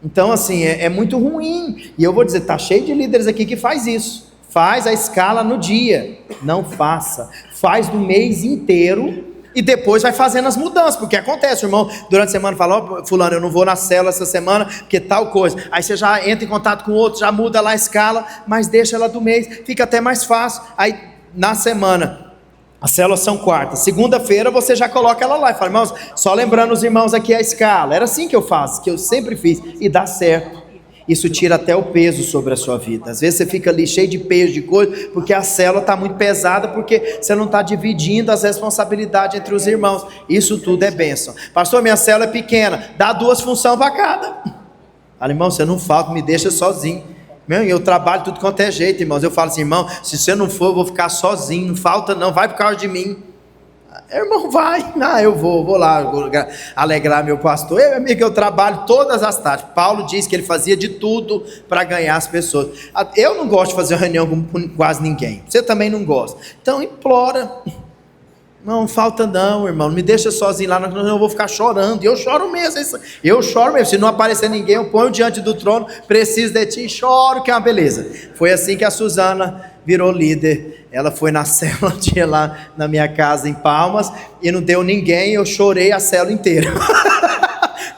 Então assim, é muito ruim. E eu vou dizer, tá cheio de líderes aqui que faz isso. Faz a escala no dia, não faça, faz no mês inteiro e depois vai fazendo as mudanças, porque acontece, o irmão durante a semana fala, ó, fulano, eu não vou na célula essa semana, porque tal coisa, aí você já entra em contato com o outro, já muda lá a escala, mas deixa ela do mês, fica até mais fácil. Aí na semana, as células são quarta, segunda-feira você já coloca ela lá e fala, irmãos, só lembrando os irmãos aqui a escala, era assim que eu faço, que eu sempre fiz, e dá certo. Isso tira até o peso sobre a sua vida. Às vezes você fica ali cheio de peso, de coisa, porque a célula está muito pesada, porque você não está dividindo as responsabilidades entre os irmãos. Isso tudo é bênção. Pastor, minha célula é pequena, dá 2 funções para cada. Fala, irmão, você não falta, me deixa sozinho. Meu, eu trabalho tudo quanto é jeito, irmãos. Eu falo assim, irmão, se você não for, eu vou ficar sozinho, não falta não, vai por causa de mim. Irmão, vai, eu vou lá alegrar meu pastor. Meu amigo, eu trabalho todas as tardes. Paulo diz que ele fazia de tudo para ganhar as pessoas. Eu não gosto de fazer reunião com quase ninguém. Você também não gosta. Então implora. Não falta não, irmão. Não me deixa sozinho lá, não, eu vou ficar chorando. E eu choro mesmo. Eu choro mesmo. Se não aparecer ninguém, eu ponho diante do trono. Preciso de ti, choro, que é uma beleza. Foi assim que a Suzana virou líder. Ela foi na célula, tinha lá na minha casa em Palmas, e não deu ninguém, eu chorei a célula inteira.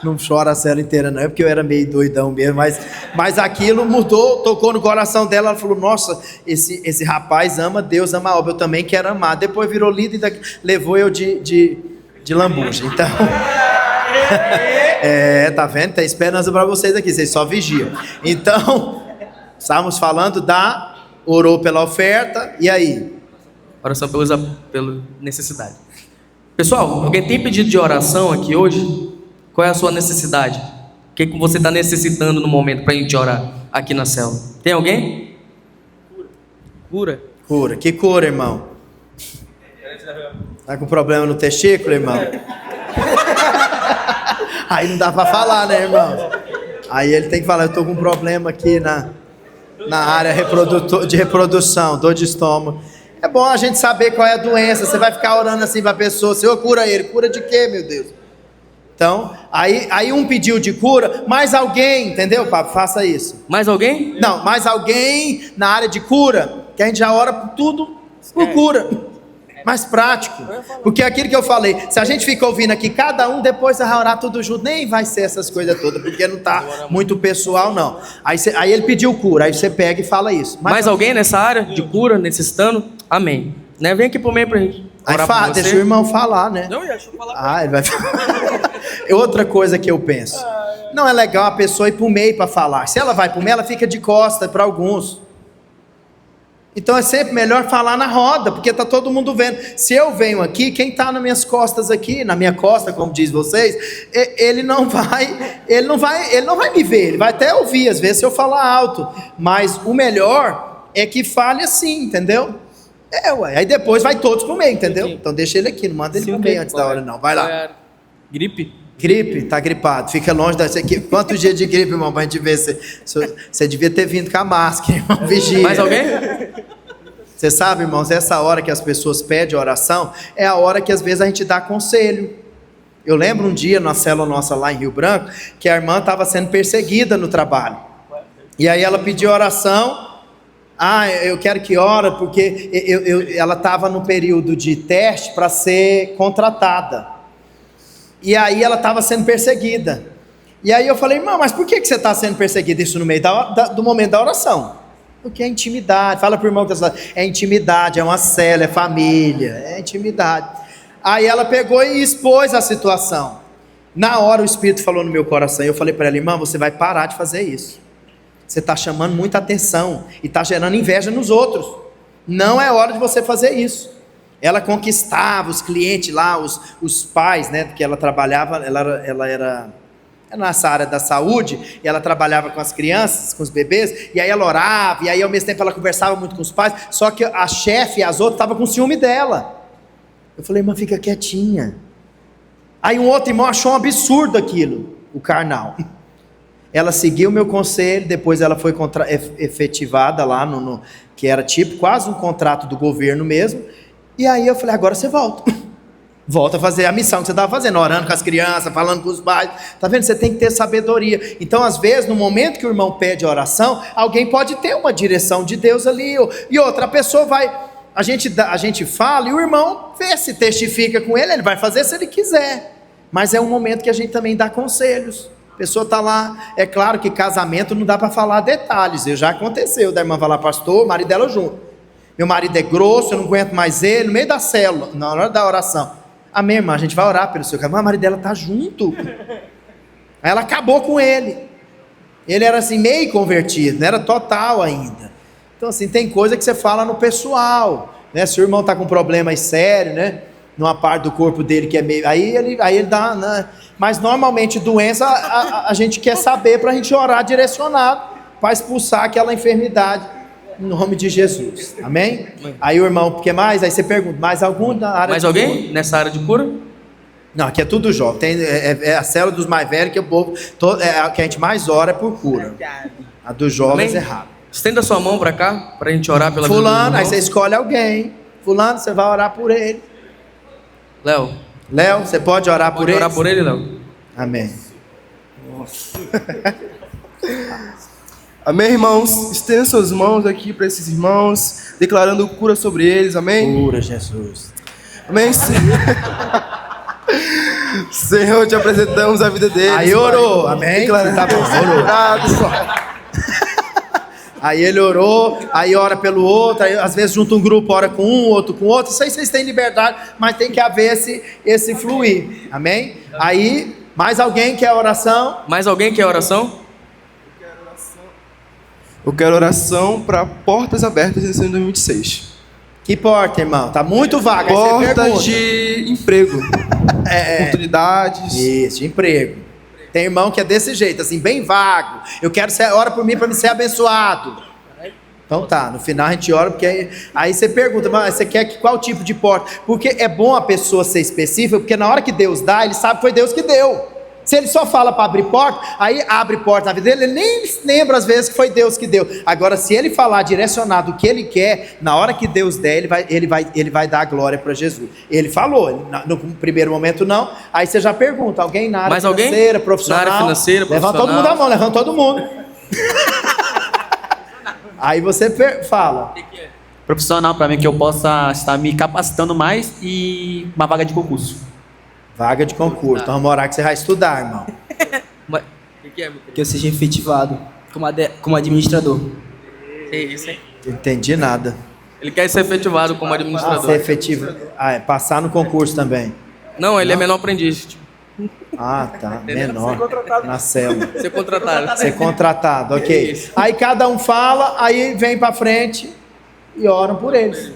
Não chora a célula inteira não, é porque eu era meio doidão mesmo, mas aquilo mudou, tocou no coração dela, ela falou, nossa, esse rapaz ama Deus, ama a obra, eu também quero amar. Depois virou líder e levou eu de lambuja. Então, tá vendo? Tem esperança para vocês aqui, vocês só vigiam. Então, estávamos falando orou pela oferta, e aí? Oração pela necessidade. Pessoal, alguém tem pedido de oração aqui hoje? Qual é a sua necessidade? O que você está necessitando no momento para a gente orar aqui na célula? Tem alguém? Cura. Cura. Que cura, irmão? Tá com problema no testículo, irmão? Aí não dá para falar, né, irmão? Aí ele tem que falar, eu estou com um problema aqui na área de reprodução, dor de estômago. É bom a gente saber qual é a doença. Você vai ficar orando assim para a pessoa, Senhor, cura ele. Cura de quê, meu Deus? Então, aí um pediu de cura, mais alguém, entendeu, papo? Faça isso. Mais alguém? Não, mais alguém na área de cura, que a gente já ora por tudo, por cura. Mais prático. Porque é aquilo que eu falei, se a gente fica ouvindo aqui, cada um depois vai orar tudo junto, nem vai ser essas coisas todas, porque não está muito pessoal, não. Aí ele pediu cura, aí você pega e fala isso. Mais alguém nessa área de cura, necessitando? Amém. Né? Vem aqui pro meio pra gente. Aí orar por você? deixa o irmão falar, né? Não, deixa eu falar. Ele vai Outra coisa que eu penso. Não é legal a pessoa ir pro meio para falar. Se ela vai pro meio, ela fica de costa para alguns. Então é sempre melhor falar na roda, porque tá todo mundo vendo. Se eu venho aqui, quem tá nas minhas costas aqui, na minha costa, como diz vocês, ele não vai me ver, ele vai até ouvir às vezes se eu falar alto, mas o melhor é que fale assim, entendeu? Aí depois vai todos pro meio, entendeu? Então deixa ele aqui, não manda ele pro meio antes da hora não, vai lá. Gripe? Gripe, tá gripado, fica longe da... Quantos dias de gripe, irmão, pra gente ver se você devia ter vindo com a máscara, irmão, vigia. Mais alguém? Você sabe, irmãos, essa hora que as pessoas pedem oração, é a hora que às vezes a gente dá conselho. Eu lembro um dia, na célula nossa lá em Rio Branco, que a irmã estava sendo perseguida no trabalho, e aí ela pediu oração. Eu quero que ora, porque ela estava no período de teste para ser contratada. E aí ela estava sendo perseguida. E aí eu falei, irmão, mas por que você está sendo perseguida? Isso no meio do momento da oração. Porque é intimidade. Fala para o irmão que é intimidade, é uma célula, é família, é intimidade. Aí ela pegou e expôs a situação. Na hora o Espírito falou no meu coração, eu falei para ela, irmã, você vai parar de fazer isso. Você está chamando muita atenção e está gerando inveja nos outros. Não é hora de você fazer isso. Ela conquistava os clientes lá, os pais, né, que ela trabalhava, ela era nessa área da saúde, e ela trabalhava com as crianças, com os bebês, e aí ela orava, e aí ao mesmo tempo ela conversava muito com os pais, só que a chefe e as outras estavam com ciúme dela. Eu falei, irmã, fica quietinha. Aí um outro irmão achou um absurdo aquilo, o carnal. Ela seguiu o meu conselho, depois ela foi efetivada lá, que era tipo quase um contrato do governo mesmo, e aí eu falei, agora você volta. Volta a fazer a missão que você estava fazendo, orando com as crianças, falando com os pais, tá vendo? Você tem que ter sabedoria. Então às vezes no momento que o irmão pede oração, alguém pode ter uma direção de Deus ali, e outra pessoa vai, a gente fala e o irmão vê se testifica com ele vai fazer se ele quiser, mas é um momento que a gente também dá conselhos. A pessoa está lá, é claro que casamento não dá para falar detalhes, já aconteceu da irmã falar, pastor, o marido dela junto, meu marido é grosso, eu não aguento mais ele, no meio da célula, na hora da oração, amém, irmã, a gente vai orar pelo seu casamento, o marido dela está junto, aí ela acabou com ele era assim meio convertido, não era total ainda. Então assim, tem coisa que você fala no pessoal, né? Se o irmão está com problemas sérios, né, numa parte do corpo dele que é meio, aí ele dá, né? Mas normalmente doença a gente quer saber para a gente orar direcionado para expulsar aquela enfermidade em nome de Jesus, amém? Aí o irmão, porque mais? Aí você pergunta, mais algum na área mais alguém cura? Nessa área de cura? Não, aqui é tudo jovem, é a célula dos mais velhos que o povo, a que a gente mais ora é por cura, a dos jovens é raro. Estenda a sua mão para cá, para a gente orar pela vida do fulano, irmão. aí você escolhe alguém, fulano, você vai orar por ele. Léo, você pode orar por ele? Pode orar por ele, Léo? Amém. Nossa. Amém, irmãos? Estenda suas mãos aqui para esses irmãos, declarando cura sobre eles, amém? Cura, Jesus. Amém? Senhor, te apresentamos a vida deles. Aí orou, amém? Tá bom, orou. Aí ele orou, aí ora pelo outro, aí às vezes junta um grupo, ora com um, outro com outro. Isso aí vocês têm liberdade, mas tem que haver esse fluir, amém? Aí, mais alguém quer oração? Mais alguém quer oração? Eu quero oração para portas abertas nesse ano 2026. Que porta, irmão? Tá muito vaga. Portas de emprego. Oportunidades. Isso, de emprego. Tem irmão que é desse jeito, assim, bem vago. Eu quero ora por mim para me ser abençoado. Então tá, no final a gente ora, porque aí você pergunta, mas você quer qual tipo de porta? Porque é bom a pessoa ser específica, porque na hora que Deus dá, ele sabe que foi Deus que deu. Se ele só fala para abrir porta, aí abre porta na vida dele, ele nem lembra às vezes que foi Deus que deu. Agora, se ele falar direcionado o que ele quer, na hora que Deus der, ele vai dar a glória para Jesus. Ele falou, no primeiro momento não, aí você já pergunta, alguém na área financeira, profissional? Na área financeira, levanta todo mundo a mão, levanta todo mundo. Aí você fala. Profissional, para mim, que eu possa estar me capacitando mais e uma vaga de concurso. Vaga de concurso, então vamos orar que você vai estudar, irmão. Que eu seja efetivado como administrador. Que isso, hein? Não entendi nada. Ele quer ser efetivado como administrador. Ser efetivo. Passar no concurso também. Não, ele é menor aprendiz. Tipo, Tá. Menor. Na célula. ser contratado. Ser contratado, ok. Aí cada um fala, aí vem pra frente e oram por eles.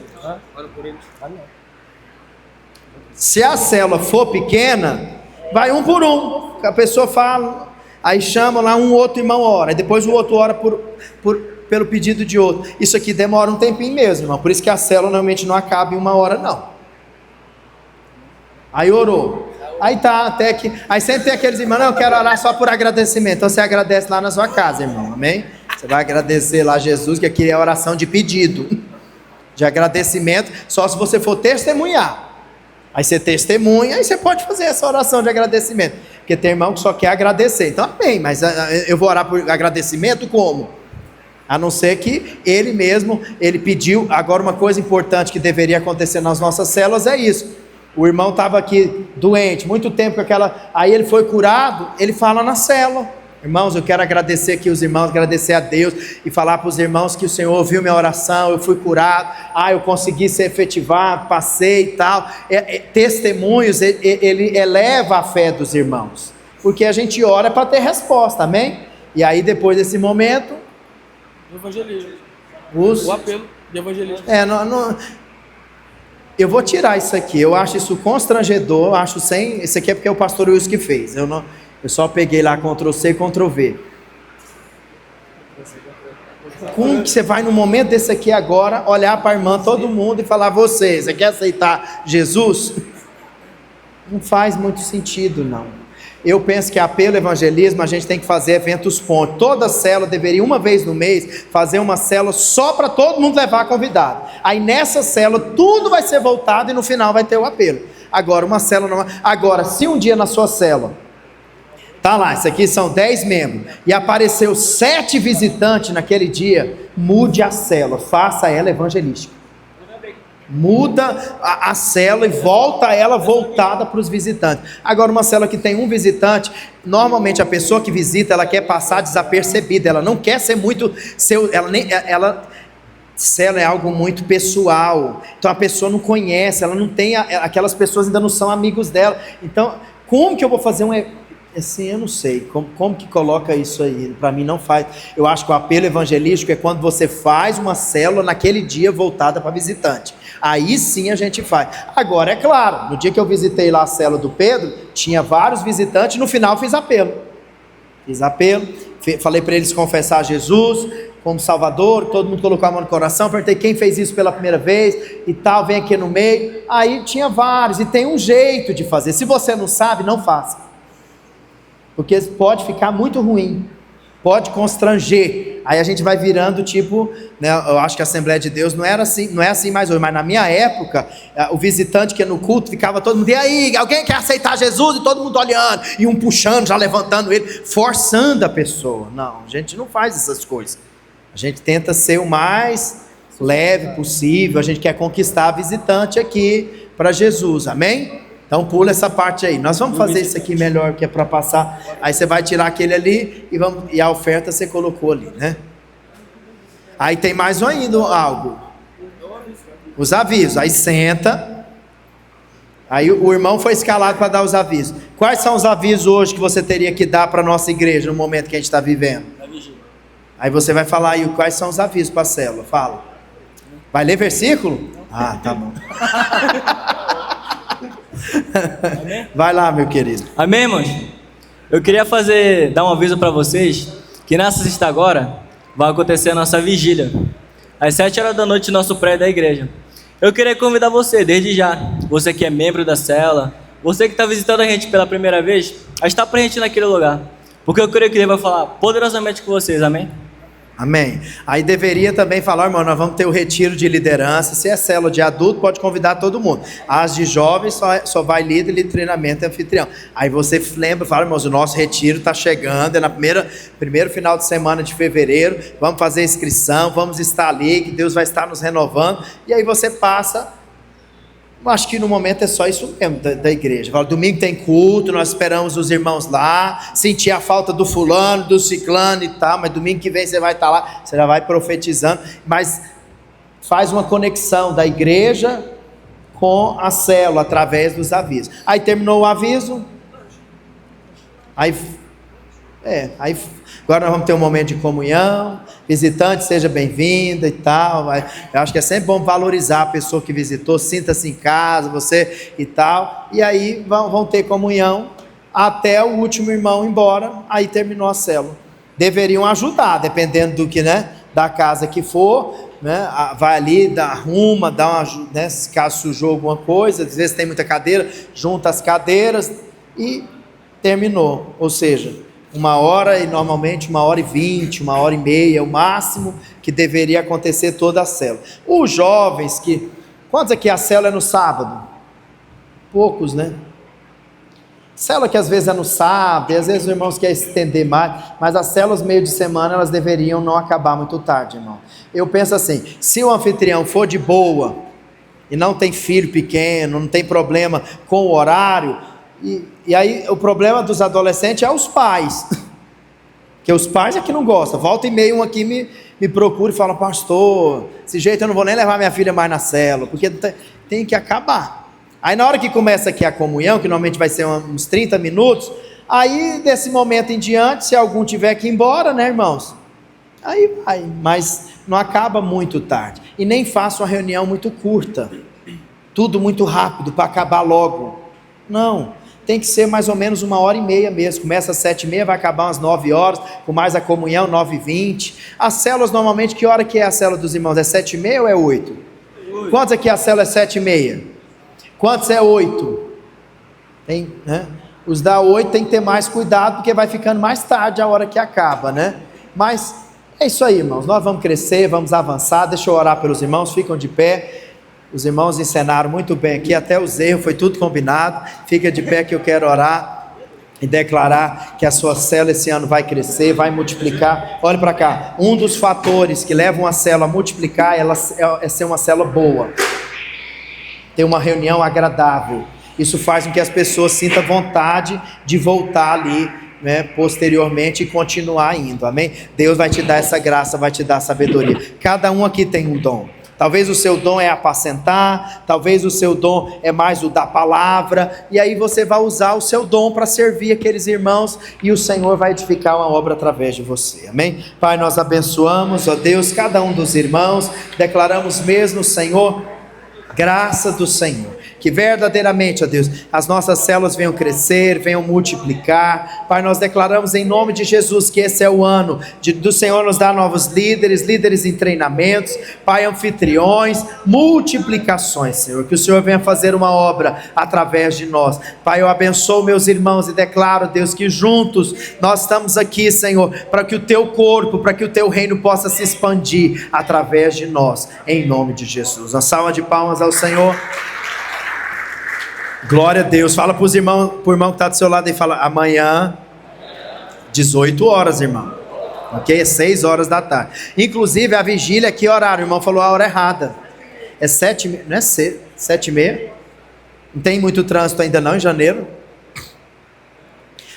Se a célula for pequena, vai um por um. A pessoa fala, aí chama lá um outro irmão ora, aí depois o outro ora pelo pedido de outro. Isso aqui demora um tempinho mesmo, irmão. Por isso que a célula normalmente não acaba em 1 hora, não. Aí orou. Aí tá, até que. Aí sempre tem aqueles irmãos, não, eu quero orar só por agradecimento. Então você agradece lá na sua casa, irmão. Amém? Você vai agradecer lá a Jesus, que aqui é oração de pedido, de agradecimento, só se você for testemunhar. Aí você testemunha, aí você pode fazer essa oração de agradecimento. Porque tem irmão que só quer agradecer. Então, amém, mas eu vou orar por agradecimento como? A não ser que ele mesmo, ele pediu. Agora uma coisa importante que deveria acontecer nas nossas células é isso. O irmão estava aqui doente, muito tempo com aquela... Aí ele foi curado, ele fala na célula. Irmãos, eu quero agradecer aqui os irmãos, agradecer a Deus e falar para os irmãos que o Senhor ouviu minha oração, eu fui curado, eu consegui ser efetivado, passei e tal. Testemunhos, ele eleva a fé dos irmãos, porque a gente ora para ter resposta, amém? E aí depois desse momento... Evangelismo. O apelo de evangelismo. Eu vou tirar isso aqui, eu acho isso constrangedor, isso aqui é porque é o pastor Wilson que fez, eu só peguei lá Ctrl+C, Ctrl+V. Como que você vai no momento desse aqui agora, olhar para a irmã, todo mundo e falar, você quer aceitar Jesus? Não faz muito sentido, não. Eu penso que pelo evangelismo a gente tem que fazer eventos pontos. Toda célula deveria uma vez no mês fazer uma célula só para todo mundo levar convidado. Aí nessa célula tudo vai ser voltado e no final vai ter o apelo. Agora uma célula Agora se um dia na sua célula tá lá, isso aqui são 10 membros e apareceu 7 visitantes naquele dia, mude a célula, faça ela evangelística. Muda a célula e volta ela voltada para os visitantes. Agora uma célula que tem um visitante, normalmente a pessoa que visita, ela quer passar desapercebida, ela não quer ser muito célula é algo muito pessoal, então a pessoa não conhece, ela não tem, aquelas pessoas ainda não são amigos dela. Então como que eu vou fazer assim, eu não sei, como que coloca isso aí? Para mim não faz. Eu acho que o apelo evangelístico é quando você faz uma célula naquele dia voltada para visitante. Aí sim a gente faz. Agora, é claro, no dia que eu visitei lá a célula do Pedro, tinha vários visitantes, no final fiz apelo. Falei para eles confessar Jesus como Salvador, todo mundo colocou a mão no coração, perguntei quem fez isso pela primeira vez e tal, vem aqui no meio. Aí tinha vários, e tem um jeito de fazer. Se você não sabe, não faça. Porque pode ficar muito ruim, pode constranger. Aí a gente vai virando tipo, né, eu acho que a Assembleia de Deus não é assim mais hoje, mas na minha época, o visitante que ia no culto, ficava todo mundo, e aí, alguém quer aceitar Jesus? E todo mundo olhando, e um puxando, já levantando ele, forçando a pessoa. Não, a gente não faz essas coisas. A gente tenta ser o mais leve possível, a gente quer conquistar a visitante aqui para Jesus, amém? Então pula essa parte aí. Nós vamos fazer isso aqui melhor, que é para passar. Aí você vai tirar aquele ali e a oferta você colocou ali, né? Aí tem mais ainda algo. Os avisos. Aí senta. Aí o irmão foi escalado para dar os avisos. Quais são os avisos hoje que você teria que dar para a nossa igreja no momento que a gente está vivendo? Aí você vai falar aí quais são os avisos para a célula. Fala. Vai ler versículo? Tá bom. Vai lá, meu querido. Amém, irmãos? Eu queria dar um aviso para vocês que nessa sexta agora vai acontecer a nossa vigília às 7 horas da noite no nosso prédio da igreja. Eu queria convidar você, desde já, você que é membro da célula, você que está visitando a gente pela primeira vez, a estar presente naquele lugar, porque eu creio que Deus vai falar poderosamente com vocês, amém? Amém. Aí deveria também falar, irmão, nós vamos ter o retiro de liderança. Se é célula de adulto, pode convidar todo mundo. As de jovens só vai líder, treinamento e anfitrião. Aí você lembra, fala, irmãos, o nosso retiro está chegando, é na primeiro final de semana de fevereiro, vamos fazer a inscrição, vamos estar ali, que Deus vai estar nos renovando. E aí você passa. Acho que no momento é só isso mesmo da igreja. Fala, domingo tem culto, nós esperamos os irmãos lá, sentir a falta do fulano, do ciclano e tal, mas domingo que vem você vai estar lá, você já vai profetizando, mas faz uma conexão da igreja com a célula através dos avisos. Aí terminou o aviso, aí agora nós vamos ter um momento de comunhão, visitante, seja bem-vinda e tal. Eu acho que é sempre bom valorizar a pessoa que visitou, sinta-se em casa, você e tal. E aí vão ter comunhão até o último irmão ir embora, aí terminou a célula. Deveriam ajudar, dependendo do que, né, da casa que for, né, vai ali, arruma, dá uma ajuda, né, se caso sujou alguma coisa, às vezes tem muita cadeira, junta as cadeiras e terminou. Ou seja, 1 hora e normalmente 1h20, 1h30, o máximo que deveria acontecer toda a célula. Os jovens quantos aqui a célula é no sábado? Poucos, né? Célula que às vezes é no sábado, e às vezes os irmãos querem estender mais, mas as células meio de semana elas deveriam não acabar muito tarde, irmão. Eu penso assim, se o anfitrião for de boa, e não tem filho pequeno, não tem problema com o horário, e aí o problema dos adolescentes é os pais, que os pais é que não gostam. Volta e meia um aqui me procura e fala: pastor, desse jeito eu não vou nem levar minha filha mais na célula, porque tem que acabar. Aí na hora que começa aqui a comunhão, que normalmente vai ser uns 30 minutos, aí desse momento em diante, se algum tiver que ir embora, né, irmãos? Aí vai, mas não acaba muito tarde. E nem faça uma reunião muito curta, tudo muito rápido para acabar logo. Não, tem que ser mais ou menos 1h30 mesmo. Começa às 7h30, vai acabar umas 9 horas, com mais a comunhão, 9h20. As células normalmente, que hora que é a célula dos irmãos? É 7h30 ou é 8? Quantos aqui a célula é 7h30? Quantos é 8? Tem, né? Os da 8 tem que ter mais cuidado, porque vai ficando mais tarde a hora que acaba, né? Mas é isso aí, irmãos. Nós vamos crescer, vamos avançar. Deixa eu orar pelos irmãos, ficam de pé. Os irmãos encenaram muito bem aqui, até os erros, foi tudo combinado. Fica de pé que eu quero orar e declarar que a sua célula esse ano vai crescer, vai multiplicar. Olha para cá, um dos fatores que levam a célula a multiplicar é ser uma célula boa, ter uma reunião agradável. Isso faz com que as pessoas sintam vontade de voltar ali, né, posteriormente, e continuar indo, amém? Deus vai te dar essa graça, vai te dar sabedoria. Cada um aqui tem um dom. Talvez o seu dom é apacentar, talvez o seu dom é mais o da palavra, e aí você vai usar o seu dom para servir aqueles irmãos, e o Senhor vai edificar uma obra através de você, amém? Pai, nós abençoamos, ó Deus, cada um dos irmãos, declaramos mesmo, Senhor, graça do Senhor, que verdadeiramente, ó Deus, as nossas células venham crescer, venham multiplicar. Pai, nós declaramos em nome de Jesus que esse é o ano do Senhor nos dar novos líderes em treinamentos, Pai, anfitriões, multiplicações, Senhor, que o Senhor venha fazer uma obra através de nós. Pai, eu abençoo meus irmãos e declaro, Deus, que juntos nós estamos aqui, Senhor, para que o teu corpo, para que o teu reino possa se expandir através de nós, em nome de Jesus. Uma salva de palmas ao Senhor. Glória a Deus. Fala para o irmão que está do seu lado e fala: amanhã 18 horas, irmão, ok? 6 horas da tarde. Inclusive a vigília, que horário? O irmão falou a hora errada. É 7h30, não é 7h30? Não tem muito trânsito ainda não em janeiro.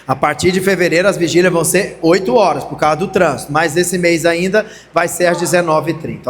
A partir de fevereiro as vigílias vão ser 8 horas por causa do trânsito, mas esse mês ainda vai ser às 19h30.